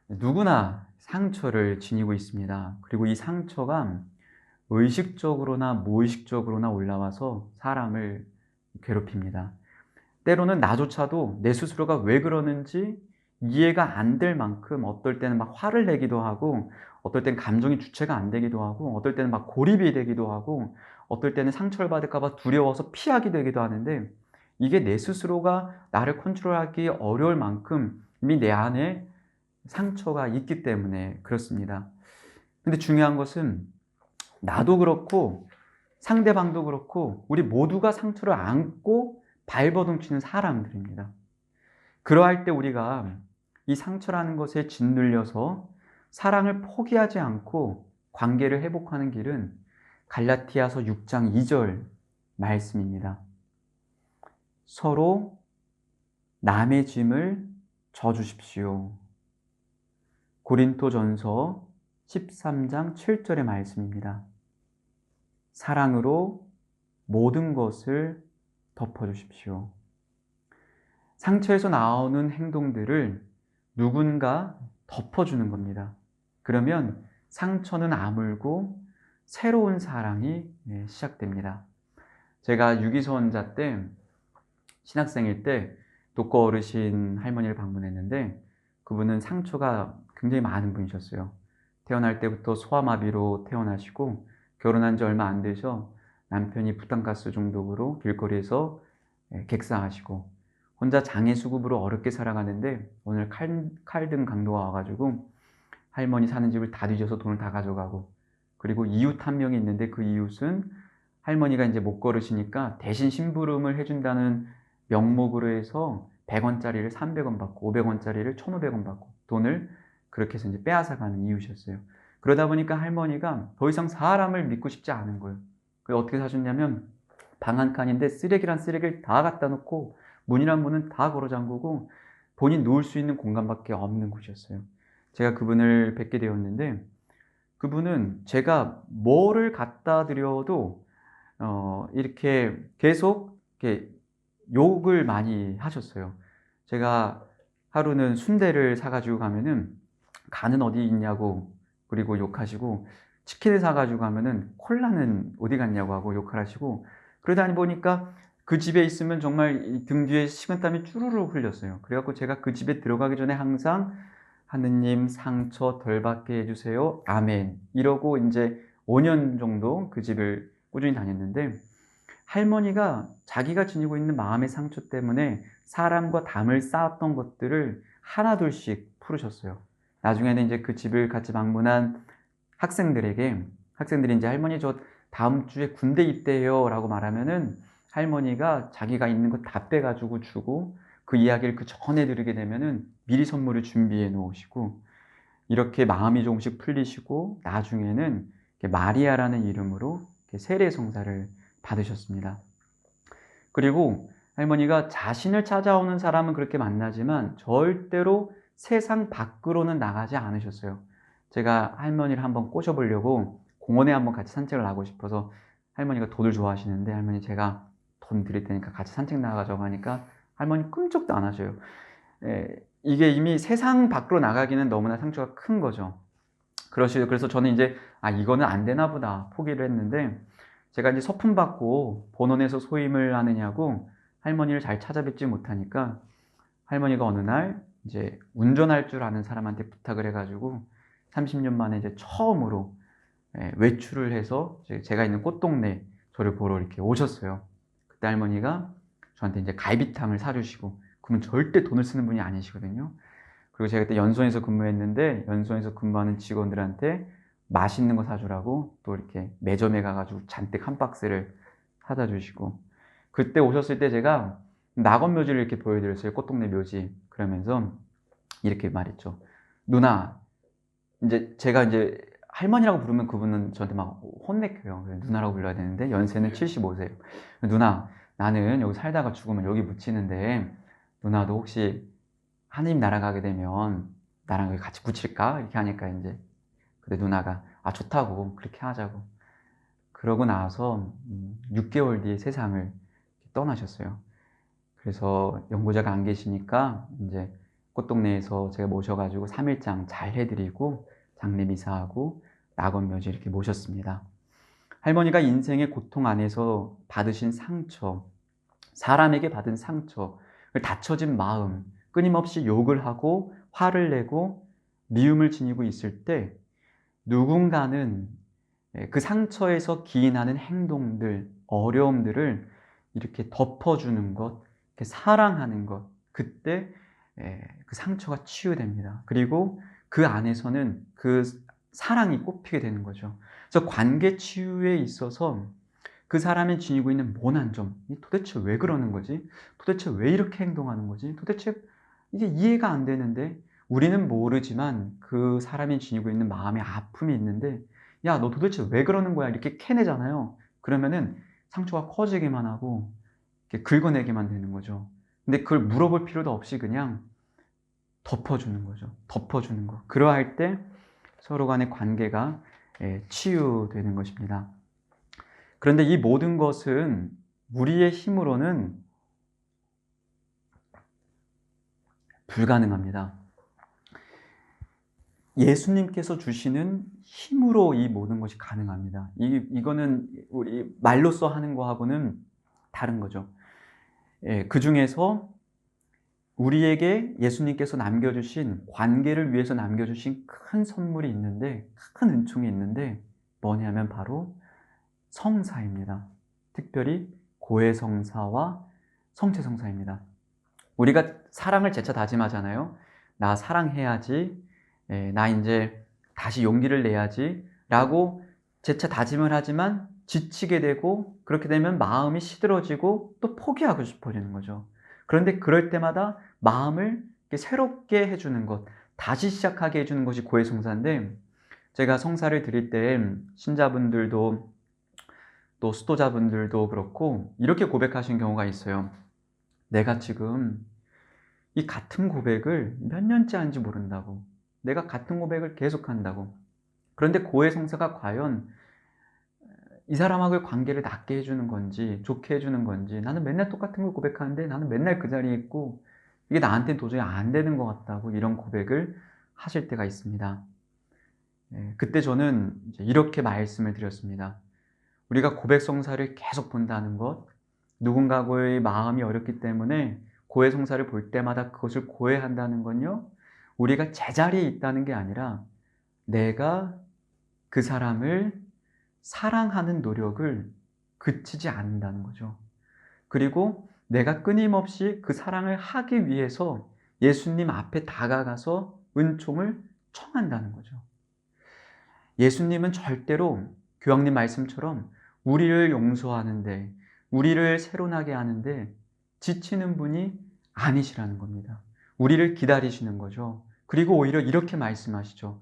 누구나 상처를 지니고 있습니다. 그리고 이 상처가 의식적으로나 무의식적으로나 올라와서 사람을 괴롭힙니다. 때로는 나조차도 내 스스로가 왜 그러는지 이해가 안 될 만큼 어떨 때는 막 화를 내기도 하고, 어떨 때는 감정이 주체가 안 되기도 하고, 어떨 때는 막 고립이 되기도 하고, 어떨 때는 상처를 받을까 봐 두려워서 피하게 되기도 하는데, 이게 내 스스로가 나를 컨트롤하기 어려울 만큼 이미 내 안에 상처가 있기 때문에 그렇습니다. 근데 중요한 것은 나도 그렇고 상대방도 그렇고 우리 모두가 상처를 안고 발버둥치는 사람들입니다. 그러할 때 우리가 이 상처라는 것에 짓눌려서 사랑을 포기하지 않고 관계를 회복하는 길은 갈라티아서 6장 2절 말씀입니다. 서로 남의 짐을 져주십시오. 고린토전서 13장 7절의 말씀입니다. 사랑으로 모든 것을 덮어주십시오. 상처에서 나오는 행동들을 누군가 덮어주는 겁니다. 그러면 상처는 아물고 새로운 사랑이 시작됩니다. 제가 유기선자 때, 신학생일 때 독거 어르신 할머니를 방문했는데 그분은 상처가 굉장히 많은 분이셨어요. 태어날 때부터 소아마비로 태어나시고 결혼한 지 얼마 안 되셔 남편이 부탄가스 중독으로 길거리에서 객사하시고 혼자 장애 수급으로 어렵게 살아가는데 오늘 칼등 강도가 와가지고 할머니 사는 집을 다 뒤져서 돈을 다 가져가고, 그리고 이웃 한 명이 있는데 그 이웃은 할머니가 이제 못 걸으시니까 대신 심부름을 해준다는 명목으로 해서 100원짜리를 300원 받고 500원짜리를 1,500원 받고 돈을 그렇게 해서 이제 빼앗아가는 이웃이었어요. 그러다 보니까 할머니가 더 이상 사람을 믿고 싶지 않은 거예요. 그래서 어떻게 사셨냐면 방 한 칸인데 쓰레기란 쓰레기를 다 갖다 놓고 문이란 문은 다 걸어 잠그고 본인 누울 수 있는 공간밖에 없는 곳이었어요. 제가 그분을 뵙게 되었는데 그분은 제가 뭐를 갖다 드려도 이렇게 계속 이렇게 욕을 많이 하셨어요. 제가 하루는 순대를 사가지고 가면은 간은 어디 있냐고 그리고 욕하시고, 치킨을 사가지고 가면은 콜라는 어디 갔냐고 하고 욕을 하시고, 그러다 보니까 그 집에 있으면 정말 등 뒤에 식은땀이 쭈루루 흘렸어요. 그래갖고 제가 그 집에 들어가기 전에 항상 하느님 상처 덜 받게 해주세요. 아멘. 이러고 이제 5년 정도 그 집을 꾸준히 다녔는데, 할머니가 자기가 지니고 있는 마음의 상처 때문에 사람과 담을 쌓았던 것들을 하나둘씩 풀으셨어요. 나중에는 이제 그 집을 같이 방문한 학생들이 이제 할머니 저 다음 주에 군대 입대해요 라고 말하면은 할머니가 자기가 있는 거 다 빼가지고 주고, 그 이야기를 그 전에 들으게 되면은 미리 선물을 준비해 놓으시고, 이렇게 마음이 조금씩 풀리시고 나중에는 마리아라는 이름으로 세례 성사를 받으셨습니다. 그리고 할머니가 자신을 찾아오는 사람은 그렇게 만나지만 절대로 세상 밖으로는 나가지 않으셨어요. 제가 할머니를 한번 꼬셔보려고 공원에 한번 같이 산책을 나가고 싶어서, 할머니가 돈을 좋아하시는데 할머니 제가 돈 드릴 테니까 같이 산책 나가자고 하니까 할머니 꿈쩍도 안 하셔요. 이게 이미 세상 밖으로 나가기는 너무나 상처가 큰 거죠. 그래서 저는 이제 이거는 안 되나 보다 포기를 했는데, 제가 이제 서품 받고 본원에서 소임을 하느냐고 할머니를 잘 찾아뵙지 못하니까 할머니가 어느 날 이제 운전할 줄 아는 사람한테 부탁을 해가지고 30년 만에 이제 처음으로 외출을 해서 제가 있는 꽃동네 저를 보러 이렇게 오셨어요. 그때 할머니가 저한테 이제 갈비탕을 사주시고, 그러면 절대 돈을 쓰는 분이 아니시거든요. 그리고 제가 그때 연수원에서 근무했는데 연수원에서 근무하는 직원들한테 맛있는 거 사주라고 또 이렇게 매점에 가가지고 잔뜩 한 박스를 사다 주시고, 그때 오셨을 때 제가 낙원묘지를 이렇게 보여드렸어요. 꽃동네 묘지. 그러면서 이렇게 말했죠. 누나, 이제 제가 이제 할머니라고 부르면 그분은 저한테 막 혼내켜요. 누나라고 불러야 되는데 연세는 75세예요. 누나, 나는 여기 살다가 죽으면 여기 묻히는데 누나도 혹시 하느님 나라 가게 되면 나랑 여기 같이 묻힐까? 이렇게 하니까 이제 근데 누나가 좋다고 그렇게 하자고. 그러고 나서 6개월 뒤에 세상을 떠나셨어요. 그래서 연고자가 안 계시니까 이제 꽃동네에서 제가 모셔가지고 3일장 잘 해드리고 장례미사하고 낙원묘지 이렇게 모셨습니다. 할머니가 인생의 고통 안에서 받으신 상처, 사람에게 받은 상처, 닫혀진 마음, 끊임없이 욕을 하고 화를 내고 미움을 지니고 있을 때 누군가는 그 상처에서 기인하는 행동들, 어려움들을 이렇게 덮어주는 것, 이렇게 사랑하는 것, 그때 그 상처가 치유됩니다. 그리고 그 안에서는 그 사랑이 꽃피게 되는 거죠. 그래서 관계 치유에 있어서 그 사람이 지니고 있는 모난 점, 도대체 왜 그러는 거지? 도대체 왜 이렇게 행동하는 거지? 도대체 이게 이해가 안 되는데, 우리는 모르지만 그 사람이 지니고 있는 마음의 아픔이 있는데, 야, 너 도대체 왜 그러는 거야? 이렇게 캐내잖아요. 그러면은 상처가 커지기만 하고 이렇게 긁어내기만 되는 거죠. 근데 그걸 물어볼 필요도 없이 그냥 덮어주는 거죠. 덮어주는 거. 그러할 때 서로 간의 관계가 치유되는 것입니다. 그런데 이 모든 것은 우리의 힘으로는 불가능합니다. 예수님께서 주시는 힘으로 이 모든 것이 가능합니다. 이거는 우리 말로써 하는 거하고는 다른 거죠. 그 중에서 우리에게 예수님께서 남겨주신, 관계를 위해서 남겨주신 큰 선물이 있는데, 큰 은총이 있는데 뭐냐면 바로 성사입니다. 특별히 고해성사와 성체성사입니다. 우리가 사랑을 재차 다짐하잖아요. 나 사랑해야지, 나 이제 다시 용기를 내야지 라고 재차 다짐을 하지만 지치게 되고 그렇게 되면 마음이 시들어지고 또 포기하고 싶어지는 거죠. 그런데 그럴 때마다 마음을 이렇게 새롭게 해주는 것, 다시 시작하게 해주는 것이 고해 성사인데 제가 성사를 드릴 때 신자분들도 또 수도자분들도 그렇고 이렇게 고백하신 경우가 있어요. 내가 지금 이 같은 고백을 몇 년째 하는지 모른다고. 내가 같은 고백을 계속 한다고. 그런데 고해 성사가 과연 이 사람하고의 관계를 낫게 해주는 건지 좋게 해주는 건지 나는 맨날 똑같은 걸 고백하는데 나는 맨날 그 자리에 있고 이게 나한테는 도저히 안 되는 것 같다고 이런 고백을 하실 때가 있습니다. 그때 저는 이렇게 말씀을 드렸습니다. 우리가 고백 성사를 계속 본다는 것, 누군가의 마음이 어렵기 때문에 고해 성사를 볼 때마다 그것을 고해한다는 건요, 우리가 제자리에 있다는 게 아니라 내가 그 사람을 사랑하는 노력을 그치지 않는다는 거죠. 그리고 내가 끊임없이 그 사랑을 하기 위해서 예수님 앞에 다가가서 은총을 청한다는 거죠. 예수님은 절대로 교황님 말씀처럼 우리를 용서하는데, 우리를 새로나게 하는데 지치는 분이 아니시라는 겁니다. 우리를 기다리시는 거죠. 그리고 오히려 이렇게 말씀하시죠.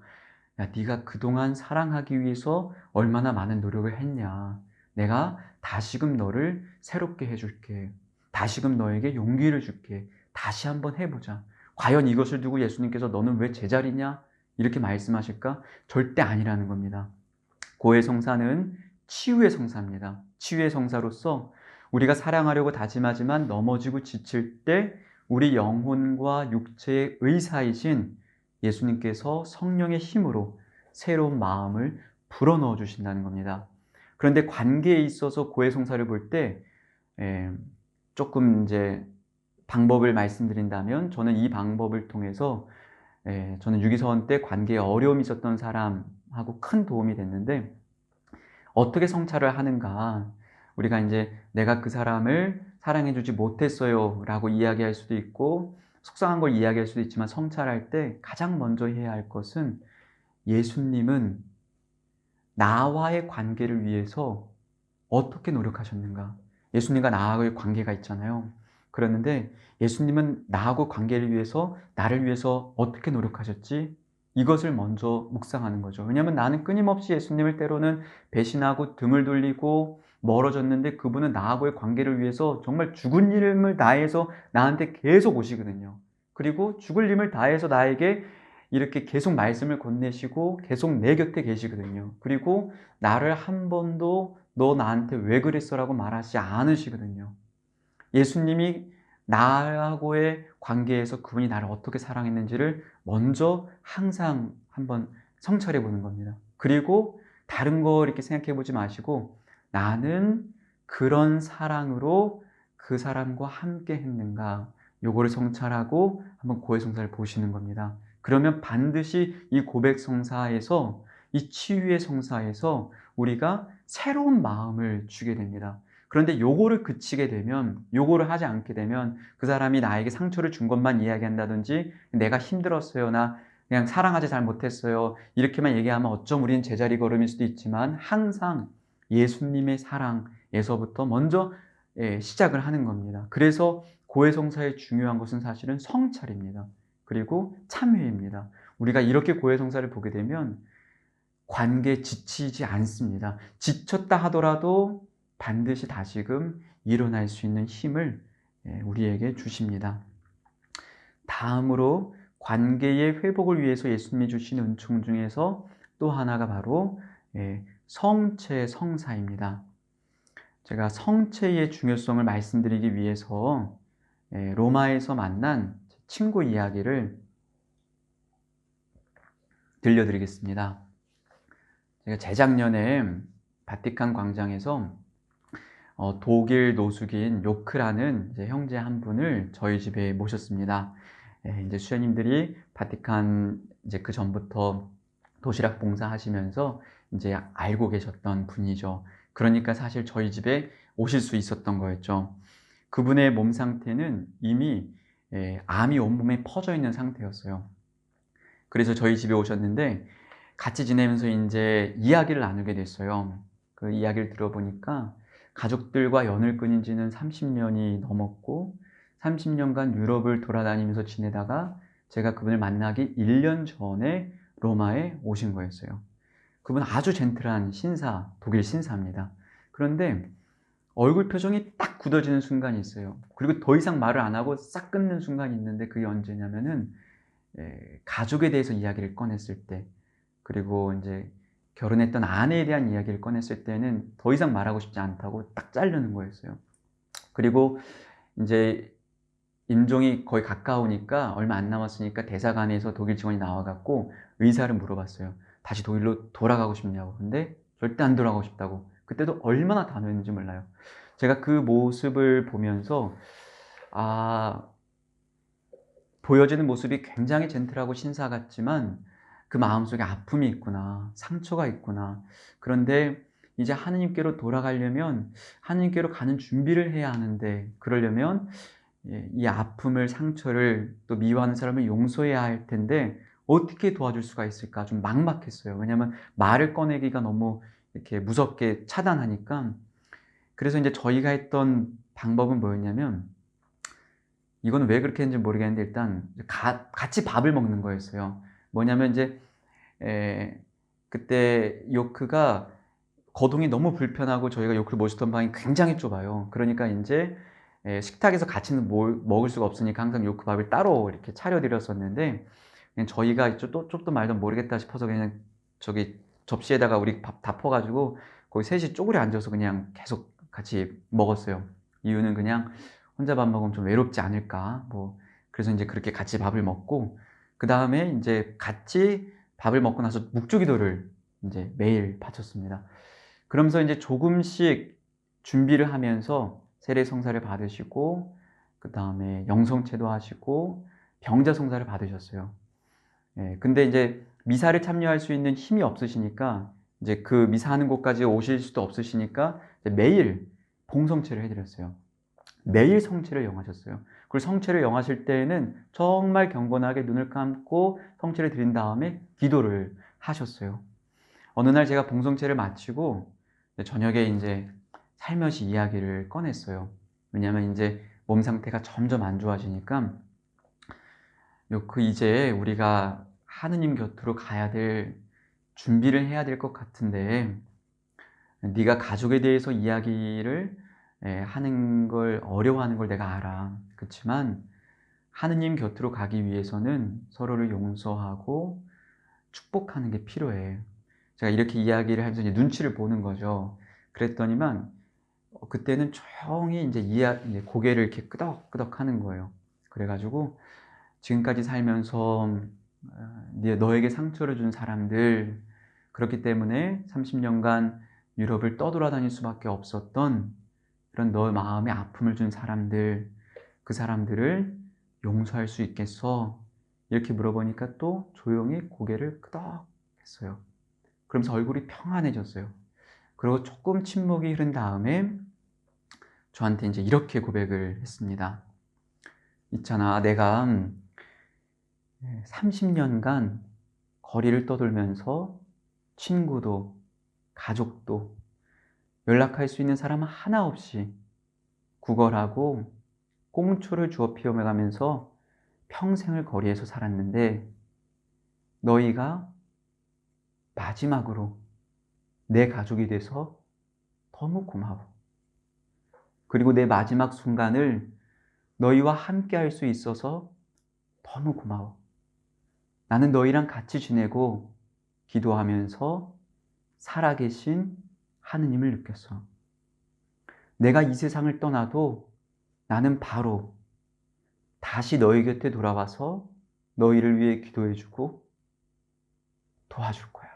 야, 네가 그동안 사랑하기 위해서 얼마나 많은 노력을 했냐. 내가 다시금 너를 새롭게 해줄게. 다시금 너에게 용기를 줄게. 다시 한번 해보자. 과연 이것을 두고 예수님께서 너는 왜 제자리냐? 이렇게 말씀하실까? 절대 아니라는 겁니다. 고해 성사는 치유의 성사입니다. 치유의 성사로서 우리가 사랑하려고 다짐하지만 넘어지고 지칠 때 우리 영혼과 육체의 의사이신 예수님께서 성령의 힘으로 새로운 마음을 불어넣어 주신다는 겁니다. 그런데 관계에 있어서 고해 성사를 볼 때 조금 이제 방법을 말씀드린다면 저는 이 방법을 통해서 저는 유기서원 때 관계에 어려움이 있었던 사람하고 큰 도움이 됐는데 어떻게 성찰을 하는가? 우리가 이제 내가 그 사람을 사랑해주지 못했어요 라고 이야기할 수도 있고 속상한 걸 이야기할 수도 있지만 성찰할 때 가장 먼저 해야 할 것은 예수님은 나와의 관계를 위해서 어떻게 노력하셨는가? 예수님과 나하고의 관계가 있잖아요. 그러는데 예수님은 나하고 관계를 위해서 나를 위해서 어떻게 노력하셨지? 이것을 먼저 묵상하는 거죠. 왜냐하면 나는 끊임없이 예수님을 때로는 배신하고 등을 돌리고 멀어졌는데 그분은 나하고의 관계를 위해서 정말 죽은 힘을 다해서 나한테 계속 오시거든요. 그리고 죽을 힘을 다해서 나에게 이렇게 계속 말씀을 건네시고 계속 내 곁에 계시거든요. 그리고 나를 한 번도 너 나한테 왜 그랬어? 라고 말하지 않으시거든요. 예수님이 나하고의 관계에서 그분이 나를 어떻게 사랑했는지를 먼저 항상 한번 성찰해 보는 겁니다. 그리고 다른 거 이렇게 생각해 보지 마시고 나는 그런 사랑으로 그 사람과 함께 했는가 요거를 성찰하고 한번 고해 성사를 보시는 겁니다. 그러면 반드시 이 고백 성사에서 이 치유의 성사에서 우리가 새로운 마음을 주게 됩니다. 그런데 요거를 그치게 되면, 요거를 하지 않게 되면 그 사람이 나에게 상처를 준 것만 이야기한다든지 내가 힘들었어요, 나 그냥 사랑하지 잘 못했어요 이렇게만 얘기하면 어쩜 우리는 제자리 걸음일 수도 있지만 항상 예수님의 사랑에서부터 먼저 시작을 하는 겁니다. 그래서 고해 성사의 중요한 것은 사실은 성찰입니다. 그리고 참회입니다. 우리가 이렇게 고해 성사를 보게 되면 관계에 지치지 않습니다. 지쳤다 하더라도 반드시 다시금 일어날 수 있는 힘을 우리에게 주십니다. 다음으로 관계의 회복을 위해서 예수님이 주신 은총 중에서 또 하나가 바로 성체 성사입니다. 제가 성체의 중요성을 말씀드리기 위해서 로마에서 만난 친구 이야기를 들려드리겠습니다. 제가 재작년에 바티칸 광장에서 독일 노숙인 요크라는 형제 한 분을 저희 집에 모셨습니다. 이제 수녀님들이 바티칸 이제 그 전부터 도시락 봉사하시면서 이제 알고 계셨던 분이죠. 그러니까 사실 저희 집에 오실 수 있었던 거였죠. 그분의 몸 상태는 이미 암이 온몸에 퍼져 있는 상태였어요. 그래서 저희 집에 오셨는데 같이 지내면서 이제 이야기를 나누게 됐어요. 그 이야기를 들어보니까 가족들과 연을 끊은 지는 30년이 넘었고 30년간 유럽을 돌아다니면서 지내다가 제가 그분을 만나기 1년 전에 로마에 오신 거였어요. 그분 아주 젠틀한 신사, 독일 신사입니다. 그런데 얼굴 표정이 딱 굳어지는 순간이 있어요. 그리고 더 이상 말을 안 하고 싹 끊는 순간이 있는데 그게 언제냐면은 가족에 대해서 이야기를 꺼냈을 때, 그리고 이제 결혼했던 아내에 대한 이야기를 꺼냈을 때는 더 이상 말하고 싶지 않다고 딱 자르는 거였어요. 그리고 이제 임종이 거의 가까우니까 얼마 안 남았으니까 대사관에서 독일 직원이 나와갖고 의사를 물어봤어요. 다시 독일로 돌아가고 싶냐고. 근데 절대 안 돌아가고 싶다고. 그때도 얼마나 단호했는지 몰라요. 제가 그 모습을 보면서 보여지는 모습이 굉장히 젠틀하고 신사 같지만 그 마음속에 아픔이 있구나, 상처가 있구나. 그런데 이제 하느님께로 돌아가려면 하느님께로 가는 준비를 해야 하는데, 그러려면 이 아픔을, 상처를, 또 미워하는 사람을 용서해야 할 텐데 어떻게 도와줄 수가 있을까 좀 막막했어요. 왜냐하면 말을 꺼내기가 너무 이렇게 무섭게 차단하니까. 그래서 이제 저희가 했던 방법은 뭐였냐면, 이거는 왜 그렇게 했는지 모르겠는데 일단 같이 밥을 먹는 거였어요. 뭐냐면 이제 그때 요크가 거동이 너무 불편하고 저희가 요크를 모시던 방이 굉장히 좁아요. 그러니까 이제 식탁에서 같이는 먹을 수가 없으니까 항상 요크 밥을 따로 이렇게 차려드렸었는데, 그냥 저희가 쪽도 말도 모르겠다 싶어서 그냥 저기 접시에다가 우리 밥 다 퍼가지고 거기 셋이 쪼그려 앉아서 그냥 계속 같이 먹었어요. 이유는 그냥 혼자 밥 먹으면 좀 외롭지 않을까. 그래서 이제 그렇게 같이 밥을 먹고, 그 다음에 이제 같이 밥을 먹고 나서 묵주기도를 이제 매일 바쳤습니다. 그러면서 이제 조금씩 준비를 하면서 세례성사를 받으시고, 그 다음에 영성체도 하시고, 병자성사를 받으셨어요. 근데 이제 미사를 참여할 수 있는 힘이 없으시니까, 이제 그 미사하는 곳까지 오실 수도 없으시니까 매일 봉성체를 해드렸어요. 매일 성체를 영하셨어요. 그리고 성체를 영하실 때에는 정말 경건하게 눈을 감고 성체를 드린 다음에 기도를 하셨어요. 어느 날 제가 봉성체를 마치고 저녁에 이제 살며시 이야기를 꺼냈어요. 왜냐하면 이제 몸 상태가 점점 안 좋아지니까 이제 우리가 하느님 곁으로 가야 될 준비를 해야 될 것 같은데, 네가 가족에 대해서 이야기를 하는 걸 어려워하는 걸 내가 알아. 그렇지만 하느님 곁으로 가기 위해서는 서로를 용서하고 축복하는 게 필요해. 제가 이렇게 이야기를 하면서 이제 눈치를 보는 거죠. 그랬더니만 그때는 조용히 이제 고개를 이렇게 끄덕끄덕 하는 거예요. 그래가지고 지금까지 살면서 너에게 상처를 준 사람들, 그렇기 때문에 30년간 유럽을 떠돌아다닐 수밖에 없었던 그런 너의 마음에 아픔을 준 사람들, 그 사람들을 용서할 수 있겠어? 이렇게 물어보니까 또 조용히 고개를 끄덕 했어요. 그러면서 얼굴이 평안해졌어요. 그리고 조금 침묵이 흐른 다음에 저한테 이제 이렇게 고백을 했습니다. 있잖아, 내가 30년간 거리를 떠돌면서 친구도 가족도 연락할 수 있는 사람 하나 없이 구걸하고 꽁초를 주워 피워가면서 평생을 거리에서 살았는데, 너희가 마지막으로 내 가족이 돼서 너무 고마워. 그리고 내 마지막 순간을 너희와 함께 할 수 있어서 너무 고마워. 나는 너희랑 같이 지내고 기도하면서 살아계신 하느님을 느꼈어. 내가 이 세상을 떠나도 나는 바로 다시 너희 곁에 돌아와서 너희를 위해 기도해주고 도와줄 거야.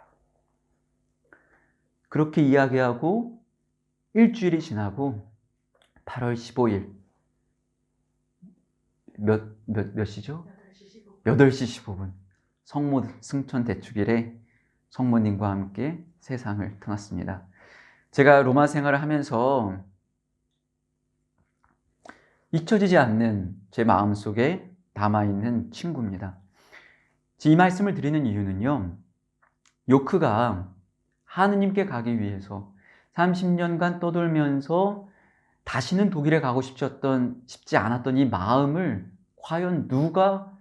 그렇게 이야기하고 일주일이 지나고 8월 15일 몇 시죠? 8시 15분 성모 승천 대축일에 성모님과 함께 세상을 떠났습니다. 제가 로마 생활을 하면서 잊혀지지 않는 제 마음속에 남아있는 친구입니다. 이 말씀을 드리는 이유는요, 요크가 하느님께 가기 위해서 30년간 떠돌면서 다시는 독일에 가고 싶지 않았던 이 마음을 과연 누가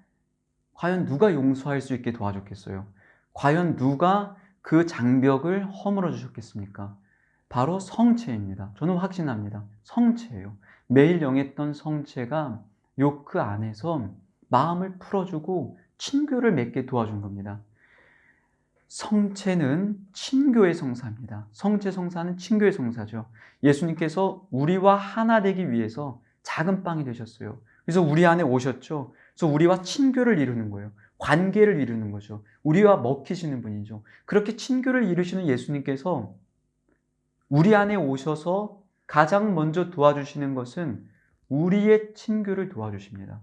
용서할 수 있게 도와줬겠어요? 과연 누가 그 장벽을 허물어 주셨겠습니까? 바로 성체입니다. 저는 확신합니다. 성체예요. 매일 영했던 성체가 요크 안에서 마음을 풀어주고 친교를 맺게 도와준 겁니다. 성체는 친교의 성사입니다. 성체 성사는 친교의 성사죠. 예수님께서 우리와 하나 되기 위해서 작은 빵이 되셨어요. 그래서 우리 안에 오셨죠. 그래서 우리와 친교를 이루는 거예요. 관계를 이루는 거죠. 우리와 먹히시는 분이죠. 그렇게 친교를 이루시는 예수님께서 우리 안에 오셔서 가장 먼저 도와주시는 것은 우리의 친교를 도와주십니다.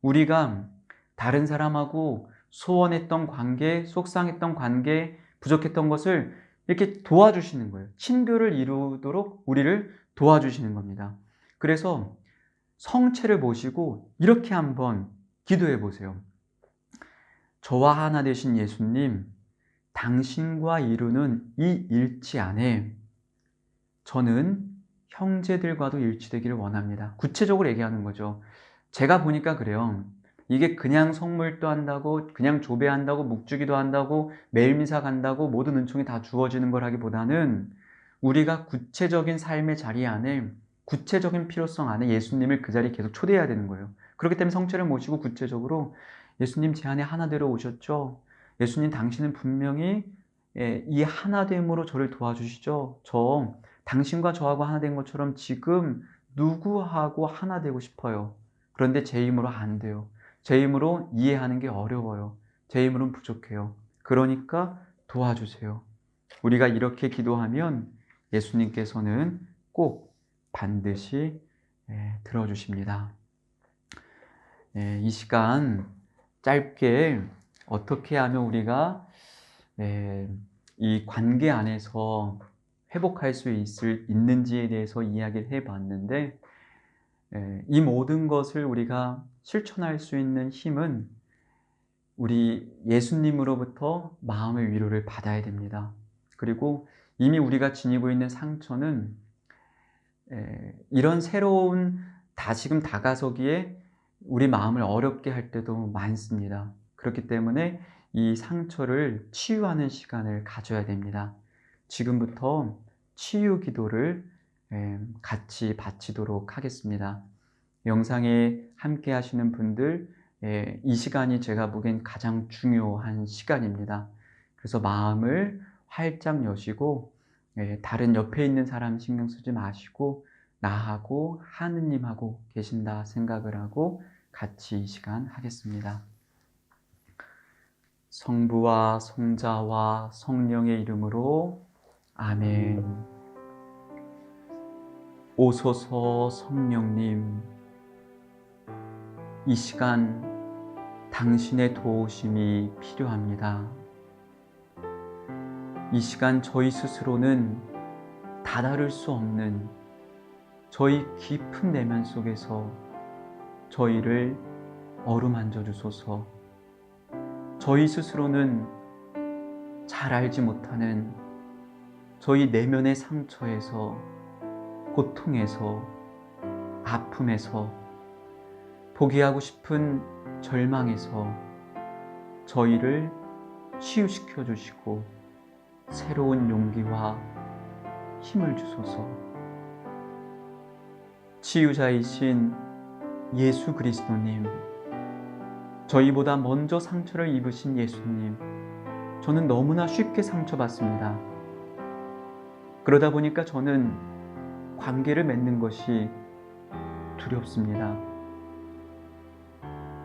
우리가 다른 사람하고 소원했던 관계, 속상했던 관계, 부족했던 것을 이렇게 도와주시는 거예요. 친교를 이루도록 우리를 도와주시는 겁니다. 그래서 성체를 모시고 이렇게 한번 기도해 보세요. 저와 하나 되신 예수님, 당신과 이루는 이 일치 안에 저는 형제들과도 일치되기를 원합니다. 구체적으로 얘기하는 거죠. 제가 보니까 그래요. 이게 그냥 성물도 한다고, 그냥 조배한다고, 묵주기도 한다고, 매일 미사 간다고 모든 은총이 다 주어지는 거라기보다는 우리가 구체적인 삶의 자리 안에, 구체적인 필요성 안에 예수님을 그 자리에 계속 초대해야 되는 거예요. 그렇기 때문에 성체를 모시고 구체적으로 예수님 제 안에 하나되러 오셨죠? 예수님 당신은 분명히 이 하나됨으로 저를 도와주시죠? 저 당신과 저하고 하나된 것처럼 지금 누구하고 하나 되고 싶어요. 그런데 제 힘으로 안 돼요. 제 힘으로 이해하는 게 어려워요. 제 힘으로는 부족해요. 그러니까 도와주세요. 우리가 이렇게 기도하면 예수님께서는 꼭 반드시 들어주십니다. 이 시간 짧게 어떻게 하면 우리가 이 관계 안에서 회복할 수 있는지에 대해서 이야기를 해봤는데, 이 모든 것을 우리가 실천할 수 있는 힘은 우리 예수님으로부터 마음의 위로를 받아야 됩니다. 그리고 이미 우리가 지니고 있는 상처는 이런 새로운 다시금 다가서기에 우리 마음을 어렵게 할 때도 많습니다. 그렇기 때문에 이 상처를 치유하는 시간을 가져야 됩니다. 지금부터 치유 기도를 같이 바치도록 하겠습니다. 영상에 함께 하시는 분들, 이 시간이 제가 보기엔 가장 중요한 시간입니다. 그래서 마음을 활짝 여시고 다른 옆에 있는 사람 신경 쓰지 마시고 나하고 하느님하고 계신다 생각을 하고 같이 이 시간 하겠습니다. 성부와 성자와 성령의 이름으로 아멘. 오소서 성령님, 이 시간 당신의 도우심이 필요합니다. 이 시간 저희 스스로는 다다를 수 없는 저희 깊은 내면 속에서 저희를 어루만져 주소서. 저희 스스로는 잘 알지 못하는 저희 내면의 상처에서, 고통에서, 아픔에서, 포기하고 싶은 절망에서 저희를 치유시켜 주시고 새로운 용기와 힘을 주소서. 치유자이신 예수 그리스도님, 저희보다 먼저 상처를 입으신 예수님, 저는 너무나 쉽게 상처받습니다. 그러다 보니까 저는 관계를 맺는 것이 두렵습니다.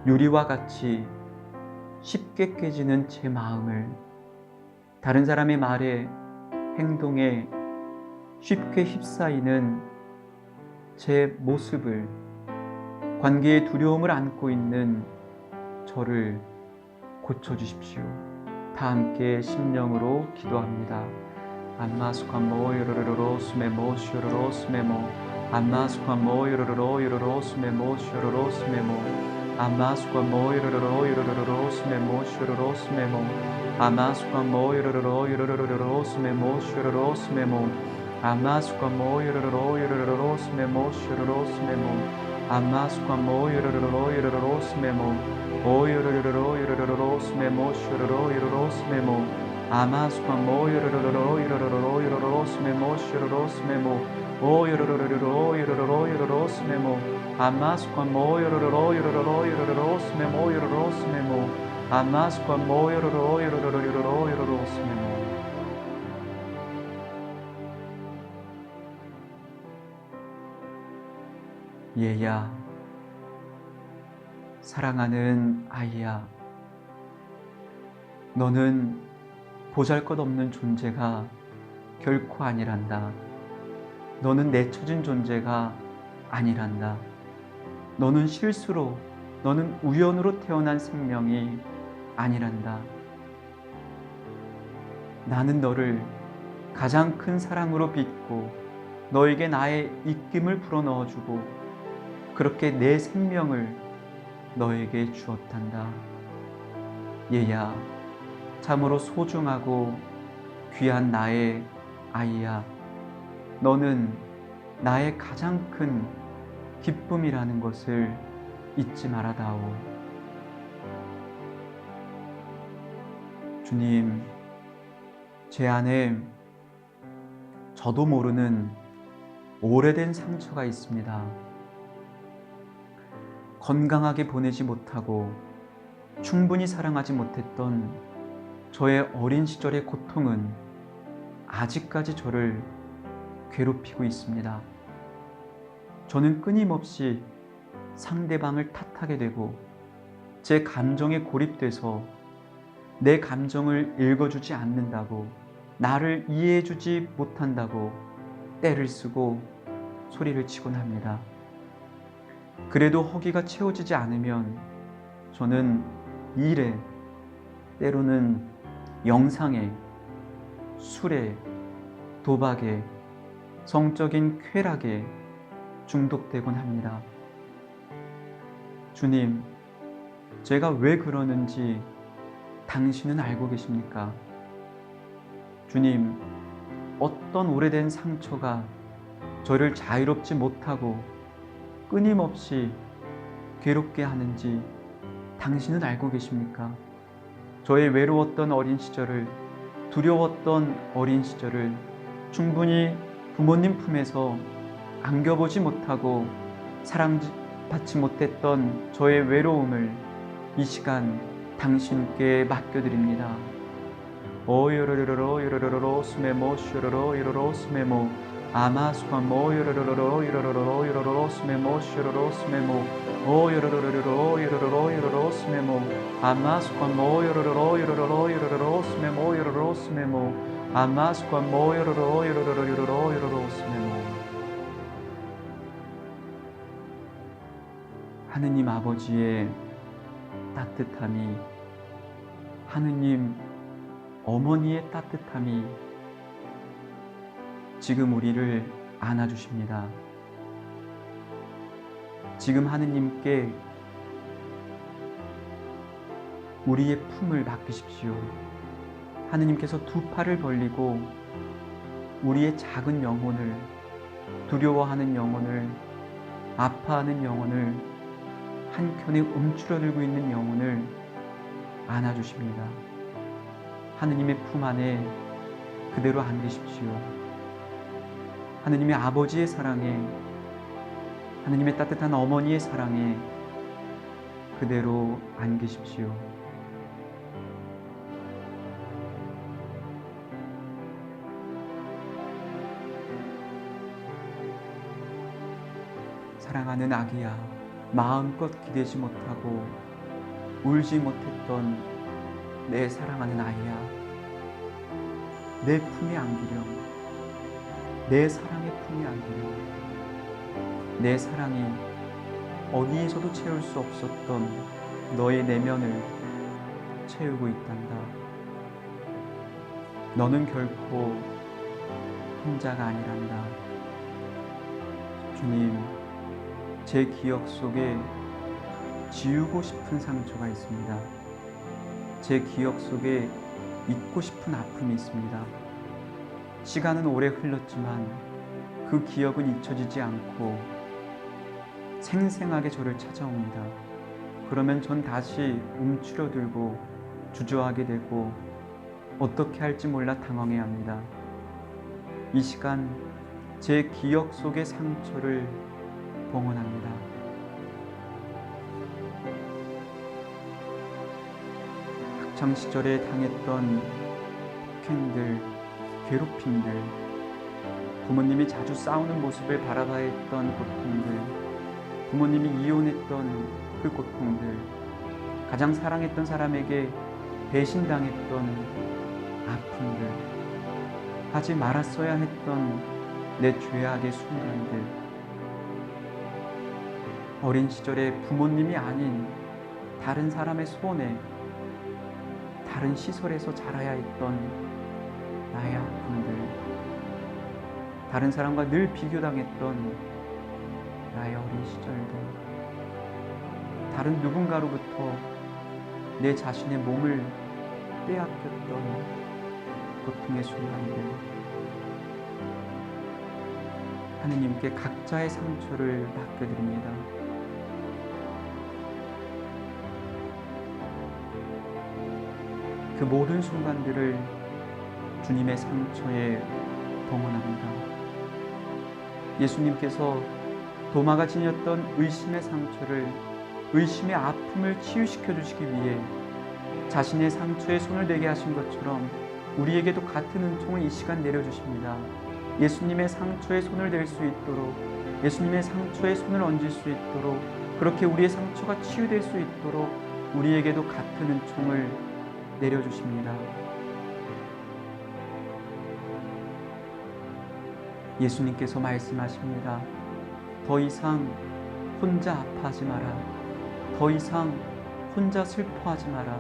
유리와 같이 쉽게 깨지는 제 마음을, 다른 사람의 말에, 행동에 쉽게 휩싸이는 제 모습을, 관계의 두려움을 안고 있는 저를 고쳐주십시오. 다 함께 심령으로 기도합니다. 안마수관모 요로로로 스메모 시오로로 스메모 안마수관모 요로로로 요로로 스메모 시오로로 스메모 아마스과 모이로로로 이로로로 스메모 슈로로 스메모 아마스과 모이로로로 이로로로 스메모 슈로로 스메모 아마스과 모이로로로 이로로로 스메모 슈로로 스메모 아마스과 모이로로로 이로로로 스메모 오이로로로 이로로로 스메모 슈로로 이로로 스메모 아마스과 모이로로로 이로로로 이로로 스메모 슈로로 스메모 오이로로로 이로로로 이로로 스메모 아마스과 모이로로로 이로로로 이로로로 스메모 이로로 스메모 아마스과 모이로로로 이로로로 이로로 이로로 스메모. 얘야, 사랑하는 아이야, 너는 보잘것없는 존재가 결코 아니란다. 너는 내쳐진 존재가 아니란다. 너는 실수로, 너는 우연으로 태어난 생명이 아니란다. 나는 너를 가장 큰 사랑으로 빚고 너에게 나의 입김을 불어넣어주고 그렇게 내 생명을 너에게 주었단다. 얘야, 참으로 소중하고 귀한 나의 아이야. 너는 나의 가장 큰 기쁨이라는 것을 잊지 말아다오. 주님, 제 안에 저도 모르는 오래된 상처가 있습니다. 건강하게 보내지 못하고 충분히 사랑하지 못했던 저의 어린 시절의 고통은 아직까지 저를 괴롭히고 있습니다. 저는 끊임없이 상대방을 탓하게 되고 제 감정에 고립돼서 내 감정을 읽어주지 않는다고, 나를 이해해주지 못한다고 떼를 쓰고 소리를 치곤 합니다. 그래도 허기가 채워지지 않으면 저는 일에, 때로는 영상에, 술에, 도박에, 성적인 쾌락에 중독되곤 합니다. 주님, 제가 왜 그러는지 당신은 알고 계십니까? 주님, 어떤 오래된 상처가 저를 자유롭지 못하고 끊임없이 괴롭게 하는지 당신은 알고 계십니까? 저의 외로웠던 어린 시절을, 두려웠던 어린 시절을 충분히 부모님 품에서 안겨보지 못하고 사랑받지 못했던 저의 외로움을 이 시간 당신께 맡겨드립니다. 오요로로로 요로로로 스메모 슈로로 요로로 스메모 아마스과모 요로로로 요로로로 요로로 스메모 슈로로 스메모 오요로로로 요로로로 요로로 스메모 아마스과모 요로로로 요로로로 요로로 스메모 요로로 스메모 아마스과모 요로로 요로로로 요로로 요로로 스메모. 하느님 아버지의 따뜻함이, 하느님 어머니의 따뜻함이 지금 우리를 안아주십니다. 지금 하느님께 우리의 품을 맡기십시오. 하느님께서 두 팔을 벌리고 우리의 작은 영혼을, 두려워하는 영혼을, 아파하는 영혼을, 한켠에 움츠러들고 있는 영혼을 안아주십니다. 하느님의 품 안에 그대로 안기십시오. 하느님의 아버지의 사랑에, 하느님의 따뜻한 어머니의 사랑에 그대로 안기십시오. 사랑하는 아기야, 마음껏 기대지 못하고 울지 못했던 내 사랑하는 아이야, 내 품에 안기렴. 내 사랑의 품에 안기렴. 내 사랑이 어디에서도 채울 수 없었던 너의 내면을 채우고 있단다. 너는 결코 혼자가 아니란다. 주님, 제 기억 속에 지우고 싶은 상처가 있습니다. 제 기억 속에 잊고 싶은 아픔이 있습니다. 시간은 오래 흘렀지만 그 기억은 잊혀지지 않고 생생하게 저를 찾아옵니다. 그러면 전 다시 움츠러들고 주저하게 되고 어떻게 할지 몰라 당황해합니다. 이 시간 제 기억 속의 상처를 봉헌합니다. 학창 시절에 당했던 폭행들, 괴롭힘들, 부모님이 자주 싸우는 모습을 바라봐야 했던 고통들, 부모님이 이혼했던 그 고통들, 가장 사랑했던 사람에게 배신당했던 아픔들, 하지 말았어야 했던 내 죄악의 순간들, 어린 시절에 부모님이 아닌 다른 사람의 손에, 다른 시설에서 자라야 했던 나의 아픔들, 다른 사람과 늘 비교당했던 나의 어린 시절들, 다른 누군가로부터 내 자신의 몸을 빼앗겼던 고통의 순간들, 하느님께 각자의 상처를 맡겨드립니다. 그 모든 순간들을 주님의 상처에 봉헌합니다. 예수님께서 도마가 지녔던 의심의 상처를, 의심의 아픔을 치유시켜 주시기 위해 자신의 상처에 손을 대게 하신 것처럼 우리에게도 같은 은총을 이 시간 내려주십니다. 예수님의 상처에 손을 댈 수 있도록, 예수님의 상처에 손을 얹을 수 있도록, 그렇게 우리의 상처가 치유될 수 있도록 우리에게도 같은 은총을 내려주십니다. 예수님께서 말씀하십니다. 더 이상 혼자 아파하지 마라. 더 이상 혼자 슬퍼하지 마라.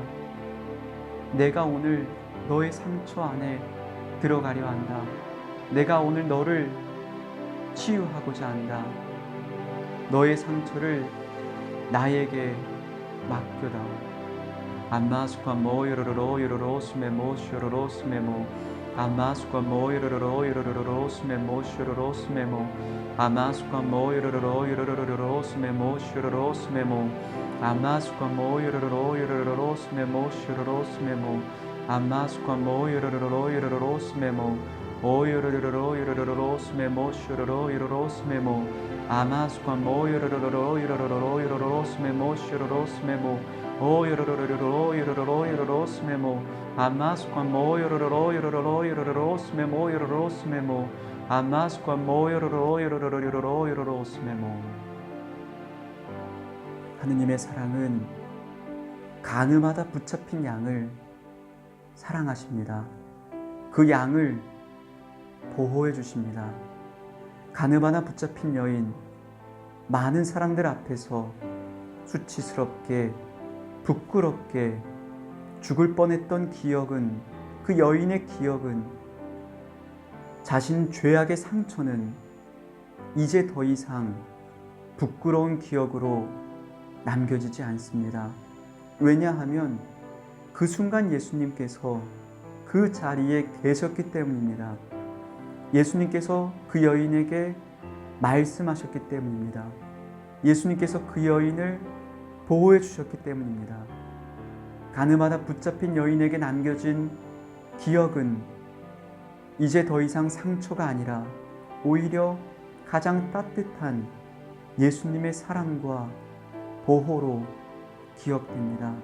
내가 오늘 너의 상처 안에 들어가려 한다. 내가 오늘 너를 치유하고자 한다. 너의 상처를 나에게 맡겨다오. 아마스과 모이로로로 요로로 스메모 쇼로로 스메모 아마스과 모이로로로 요로로로 스메모 쇼로로 스메모 아마스과 모이로로로 요로로로 스메모 쇼로로 스메모 아마스과 모이로로로 요로로로 스메모 쇼로로 스메모 아마스과 모이로로로 요로로로 스메모 오요로로로 요로로로 스메모 쇼로로 요로로 스메모 아마스과 모이로로로 요로로로 요로로 스메모 쇼로로 스메모 오 요로로로로 요로로로 요로로 스메모 아마스과 모 요로로로 요로로로 요로로로 스메모 요로로 스메모 아마스과 모 요로로로 요로로로 요로로 요로로 스메모. 하느님의 사랑은 가늠하다 붙잡힌 양을 사랑하십니다. 그 양을 보호해 주십니다. 가늠하다 붙잡힌 여인, 많은 사람들 앞에서 수치스럽게 부끄럽게 죽을 뻔했던 기억은, 그 여인의 기억은, 자신 죄악의 상처는 이제 더 이상 부끄러운 기억으로 남겨지지 않습니다. 왜냐하면 그 순간 예수님께서 그 자리에 계셨기 때문입니다. 예수님께서 그 여인에게 말씀하셨기 때문입니다. 예수님께서 그 여인을 보호해 주셨기 때문입니다. 가늠하다 붙잡힌 여인에게 남겨진 기억은 이제 더 이상 상처가 아니라 오히려 가장 따뜻한 예수님의 사랑과 보호로 기억됩니다.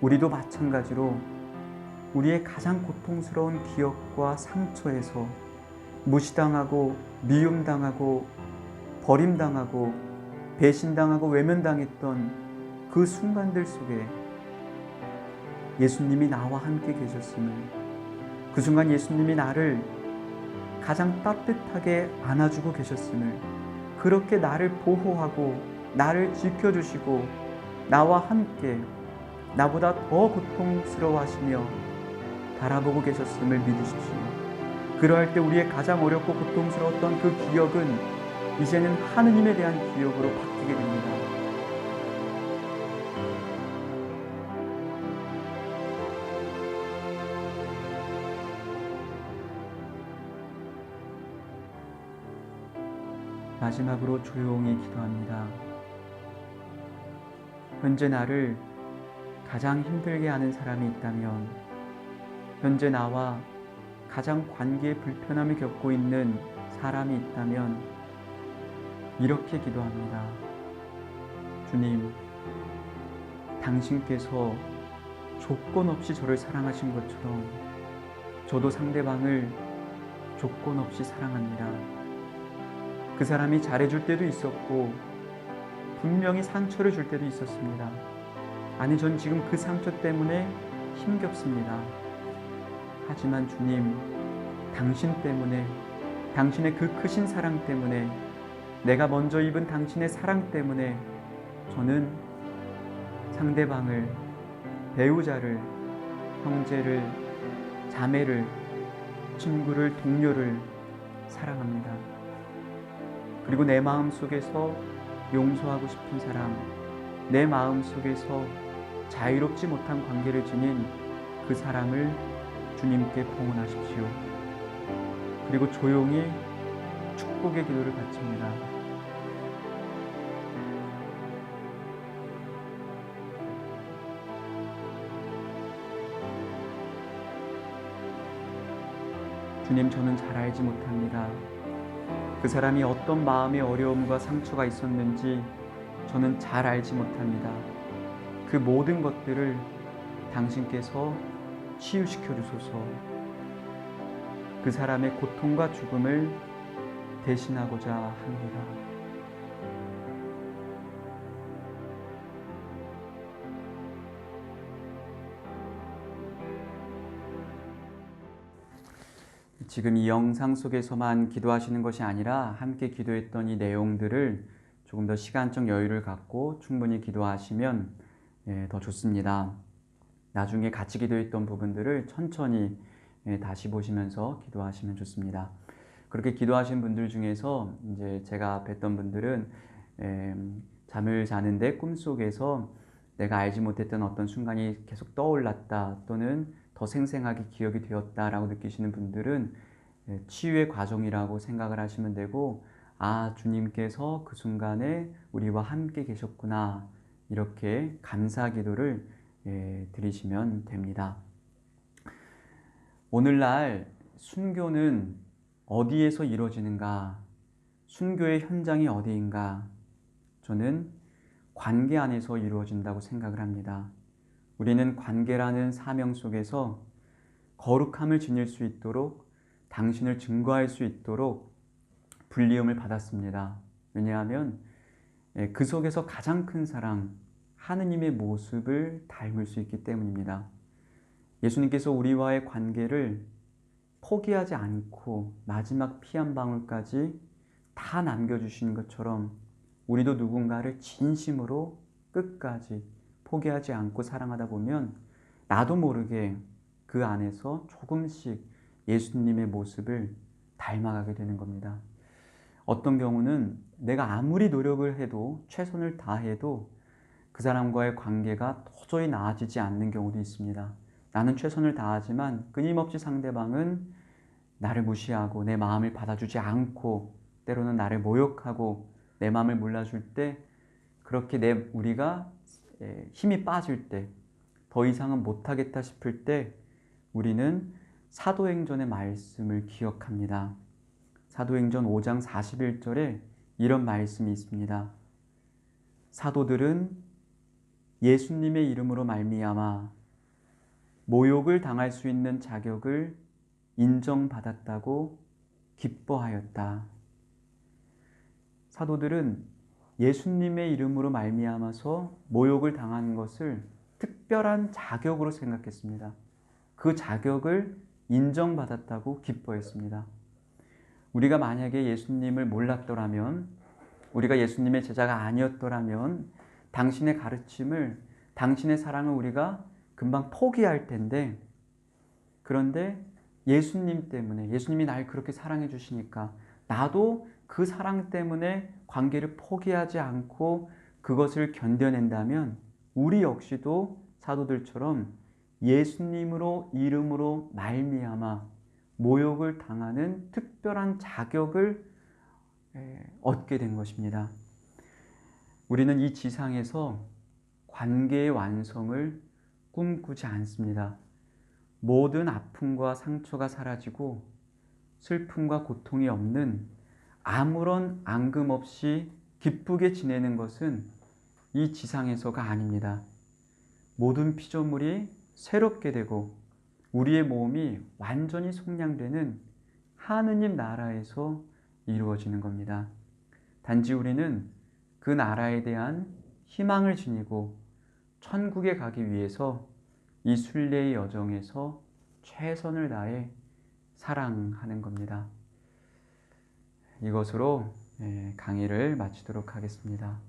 우리도 마찬가지로 우리의 가장 고통스러운 기억과 상처에서 무시당하고 미움당하고 버림당하고 배신당하고 외면당했던 그 순간들 속에 예수님이 나와 함께 계셨음을, 그 순간 예수님이 나를 가장 따뜻하게 안아주고 계셨음을, 그렇게 나를 보호하고 나를 지켜주시고 나와 함께 나보다 더 고통스러워하시며 바라보고 계셨음을 믿으십시오. 그러할 때 우리의 가장 어렵고 고통스러웠던 그 기억은 이제는 하느님에 대한 기억으로 바뀌게 됩니다. 마지막으로 조용히 기도합니다. 현재 나를 가장 힘들게 하는 사람이 있다면, 현재 나와 가장 관계에 불편함을 겪고 있는 사람이 있다면 이렇게 기도합니다. 주님, 당신께서 조건 없이 저를 사랑하신 것처럼 저도 상대방을 조건 없이 사랑합니다. 그 사람이 잘해줄 때도 있었고 분명히 상처를 줄 때도 있었습니다. 아니, 전 지금 그 상처 때문에 힘겹습니다. 하지만 주님, 당신 때문에, 당신의 그 크신 사랑 때문에, 내가 먼저 입은 당신의 사랑 때문에 저는 상대방을, 배우자를, 형제를, 자매를, 친구를, 동료를 사랑합니다. 그리고 내 마음 속에서 용서하고 싶은 사람, 내 마음 속에서 자유롭지 못한 관계를 지닌 그 사람을 주님께 봉헌하십시오. 그리고 조용히 축복의 기도를 바칩니다. 주님, 저는 잘 알지 못합니다. 그 사람이 어떤 마음의 어려움과 상처가 있었는지 저는 잘 알지 못합니다. 그 모든 것들을 당신께서 치유시켜 주소서. 그 사람의 고통과 죽음을 대신하고자 합니다. 지금 이 영상 속에서만 기도하시는 것이 아니라 함께 기도했던 이 내용들을 조금 더 시간적 여유를 갖고 충분히 기도하시면 더 좋습니다. 나중에 같이 기도했던 부분들을 천천히 다시 보시면서 기도하시면 좋습니다. 그렇게 기도하신 분들 중에서 이제 제가 뵀던 분들은 잠을 자는데 꿈속에서 내가 알지 못했던 어떤 순간이 계속 떠올랐다, 또는 더 생생하게 기억이 되었다라고 느끼시는 분들은 치유의 과정이라고 생각을 하시면 되고, 아, 주님께서 그 순간에 우리와 함께 계셨구나, 이렇게 감사 기도를 드리시면 됩니다. 오늘날 순교는 어디에서 이루어지는가? 순교의 현장이 어디인가? 저는 관계 안에서 이루어진다고 생각을 합니다. 우리는 관계라는 사명 속에서 거룩함을 지닐 수 있도록, 당신을 증거할 수 있도록 불리움을 받았습니다. 왜냐하면 그 속에서 가장 큰 사랑, 하느님의 모습을 닮을 수 있기 때문입니다. 예수님께서 우리와의 관계를 포기하지 않고 마지막 피 한 방울까지 다 남겨주신 것처럼 우리도 누군가를 진심으로 끝까지 포기하지 않고 사랑하다 보면 나도 모르게 그 안에서 조금씩 예수님의 모습을 닮아가게 되는 겁니다. 어떤 경우는 내가 아무리 노력을 해도, 최선을 다해도 그 사람과의 관계가 도저히 나아지지 않는 경우도 있습니다. 나는 최선을 다하지만 끊임없이 상대방은 나를 무시하고 내 마음을 받아주지 않고, 때로는 나를 모욕하고 내 마음을 몰라줄 때, 그렇게 우리가 힘이 빠질 때, 더 이상은 못하겠다 싶을 때 우리는 사도행전의 말씀을 기억합니다. 사도행전 5장 41절에 이런 말씀이 있습니다. 사도들은 예수님의 이름으로 말미암아 모욕을 당할 수 있는 자격을 인정받았다고 기뻐하였다. 사도들은 예수님의 이름으로 말미암아서 모욕을 당한 것을 특별한 자격으로 생각했습니다. 그 자격을 인정받았다고 기뻐했습니다. 우리가 만약에 예수님을 몰랐더라면, 우리가 예수님의 제자가 아니었더라면 당신의 가르침을, 당신의 사랑을 우리가 금방 포기할 텐데, 그런데 예수님 때문에, 예수님이 날 그렇게 사랑해 주시니까 나도 그 사랑 때문에 관계를 포기하지 않고 그것을 견뎌낸다면 우리 역시도 사도들처럼 예수님으로 이름으로 말미암아 모욕을 당하는 특별한 자격을 얻게 된 것입니다. 우리는 이 지상에서 관계의 완성을 꿈꾸지 않습니다. 모든 아픔과 상처가 사라지고 슬픔과 고통이 없는 아무런 앙금 없이 기쁘게 지내는 것은 이 지상에서가 아닙니다. 모든 피조물이 새롭게 되고 우리의 몸이 완전히 속량되는 하느님 나라에서 이루어지는 겁니다. 단지 우리는 그 나라에 대한 희망을 지니고 천국에 가기 위해서 이 순례의 여정에서 최선을 다해 사랑하는 겁니다. 이것으로 강의를 마치도록 하겠습니다.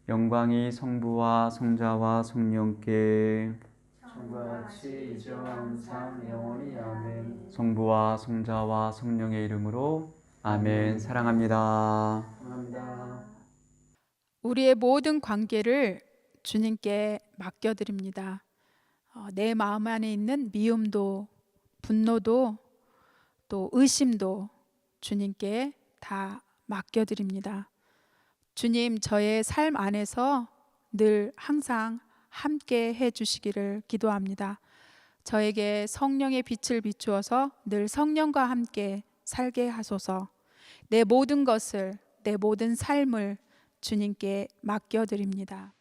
영광이 성부와 성자와 성령께 처음과 같이 이제와 항상 영원히 아멘. 성부와 성자와 성령의 이름으로 아멘. 사랑합니다. 감사합니다. 우리의 모든 관계를 주님께 맡겨드립니다. 내 마음 안에 있는 미움도, 분노도, 또 의심도 주님께 다 맡겨드립니다. 주님, 저의 삶 안에서 늘 항상 함께 해주시기를 기도합니다. 저에게 성령의 빛을 비추어서 늘 성령과 함께 살게 하소서. 내 모든 것을, 내 모든 삶을 주님께 맡겨드립니다.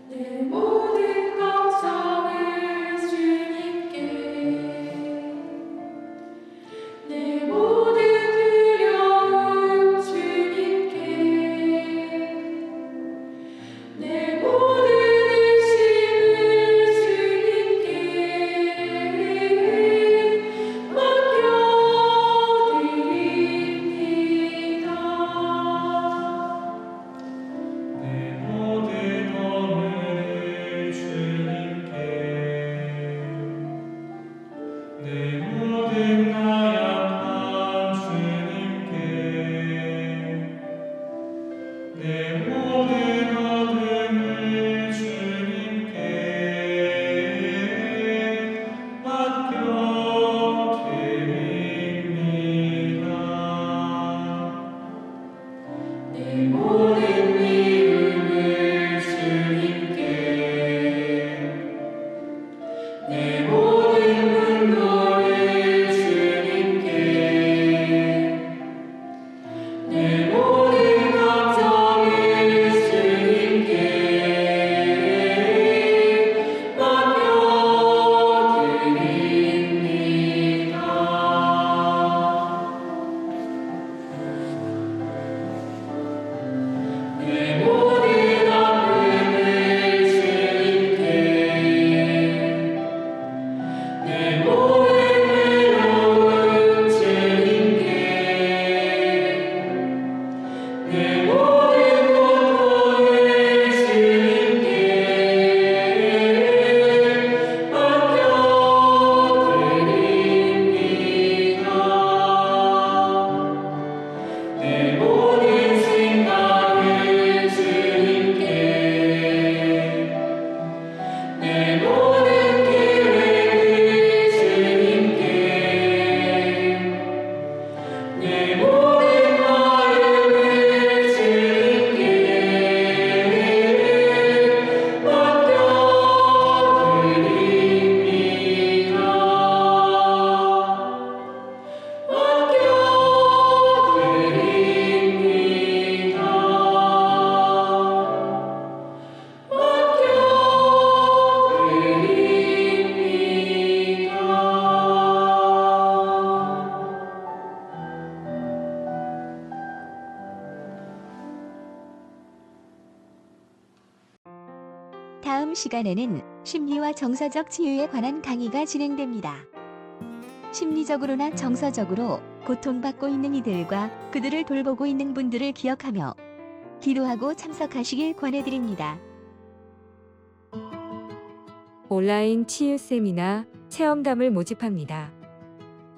내 모든 걱정을 주님께, 내 모든 두려움 주님께, 내 모든 의심을 주님께 맡겨드립니다. 내 모든 어머니를 주님께, 내 모든 나약함 주님께, 내 모든 어둠을 주님께 맡겨드립니다. 내 모든 미움을 주님께, 내 모든 분노를 주님께, 내 모든 걱정을 주님께 맡겨드립니다. 내 모든 아픔을 주님께, 내 모든 외로움 주님께, 내 모든 고통을 주님께 맡겨드립니다. 내 모든 생각을 주님께, 내 모든 계획을 주님께, 내 모든 마음을 주님께 다음 시간에는 심리와 정서적 치유에 관한 강의가 진행됩니다. 심리적으로나 정서적으로 고통받고 있는 이들과 그들을 돌보고 있는 분들을 기억하며 기도하고 참석하시길 권해드립니다. 온라인 치유 세미나 체험담을 모집합니다.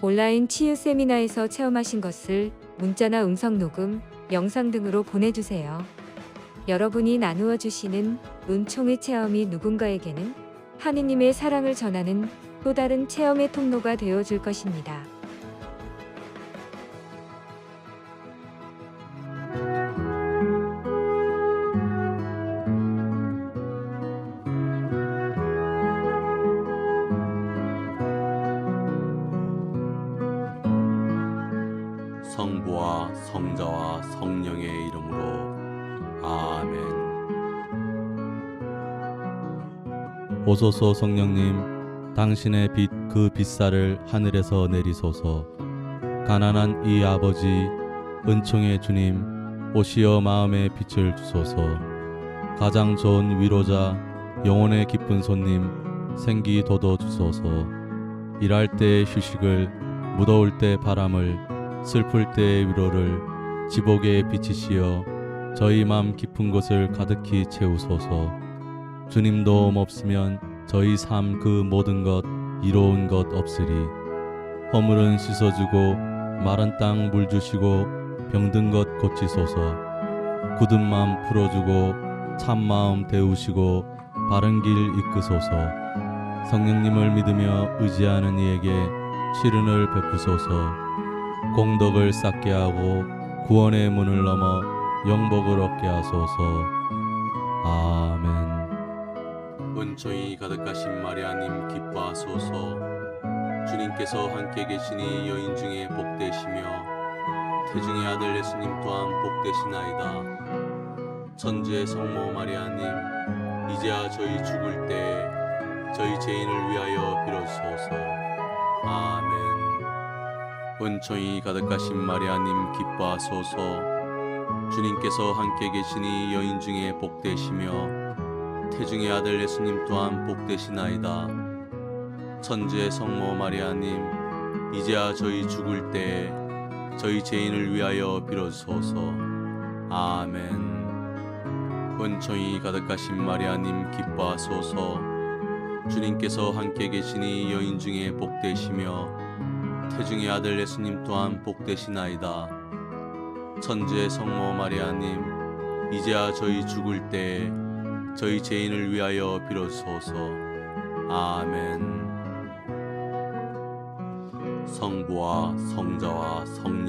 온라인 치유 세미나에서 체험하신 것을 문자나 음성 녹음, 영상 등으로 보내주세요. 여러분이 나누어 주시는 은총의 체험이 누군가에게는 하느님의 사랑을 전하는 또 다른 체험의 통로가 되어 줄 것입니다. 성부와 성자와 성령의 이름으로 아멘. 오소서 성령님, 당신의 빛 그 빛살을 하늘에서 내리소서. 가난한 이 아버지, 은총의 주님, 오시어 마음의 빛을 주소서. 가장 좋은 위로자, 영혼의 기쁜 손님, 생기 돋워 주소서. 일할 때의 휴식을, 무더울 때 바람을, 슬플 때의 위로를, 지복의 빛이시여 저희 맘 깊은 곳을 가득히 채우소서. 주님 도움 없으면 저희 삶 그 모든 것 이로운 것 없으리. 허물은 씻어주고 마른 땅 물 주시고 병든 것 고치소서. 굳은 마음 풀어주고 참 마음 데우시고 바른 길 이끄소서. 성령님을 믿으며 의지하는 이에게 치른을 베푸소서. 공덕을 쌓게 하고 구원의 문을 넘어 영복을 얻게 하소서. 아멘. 은총이 가득하신 마리아님 기뻐하소서. 주님께서 함께 계시니 여인 중에 복되시며 태중의 아들 예수님 또한 복되시나이다. 천주의 성모 마리아님, 이제야 저희 죽을 때 저희 죄인을 위하여 빌어주소서. 아멘. 은총이 가득하신 마리아님 기뻐하소서. 주님께서 함께 계시니 여인 중에 복되시며 태중의 아들 예수님 또한 복되시나이다. 천주의 성모 마리아님, 이제야 저희 죽을 때 저희 죄인을 위하여 빌어주소서. 아멘. 은총이 가득하신 마리아님 기뻐하소서. 주님께서 함께 계시니 여인 중에 복되시며 태중의 아들 예수님 또한 복되시나이다. 천주의 성모 마리아님, 이제야 저희 죽을 때 저희 죄인을 위하여 빌어주소서. 아멘. 성부와 성자와 성령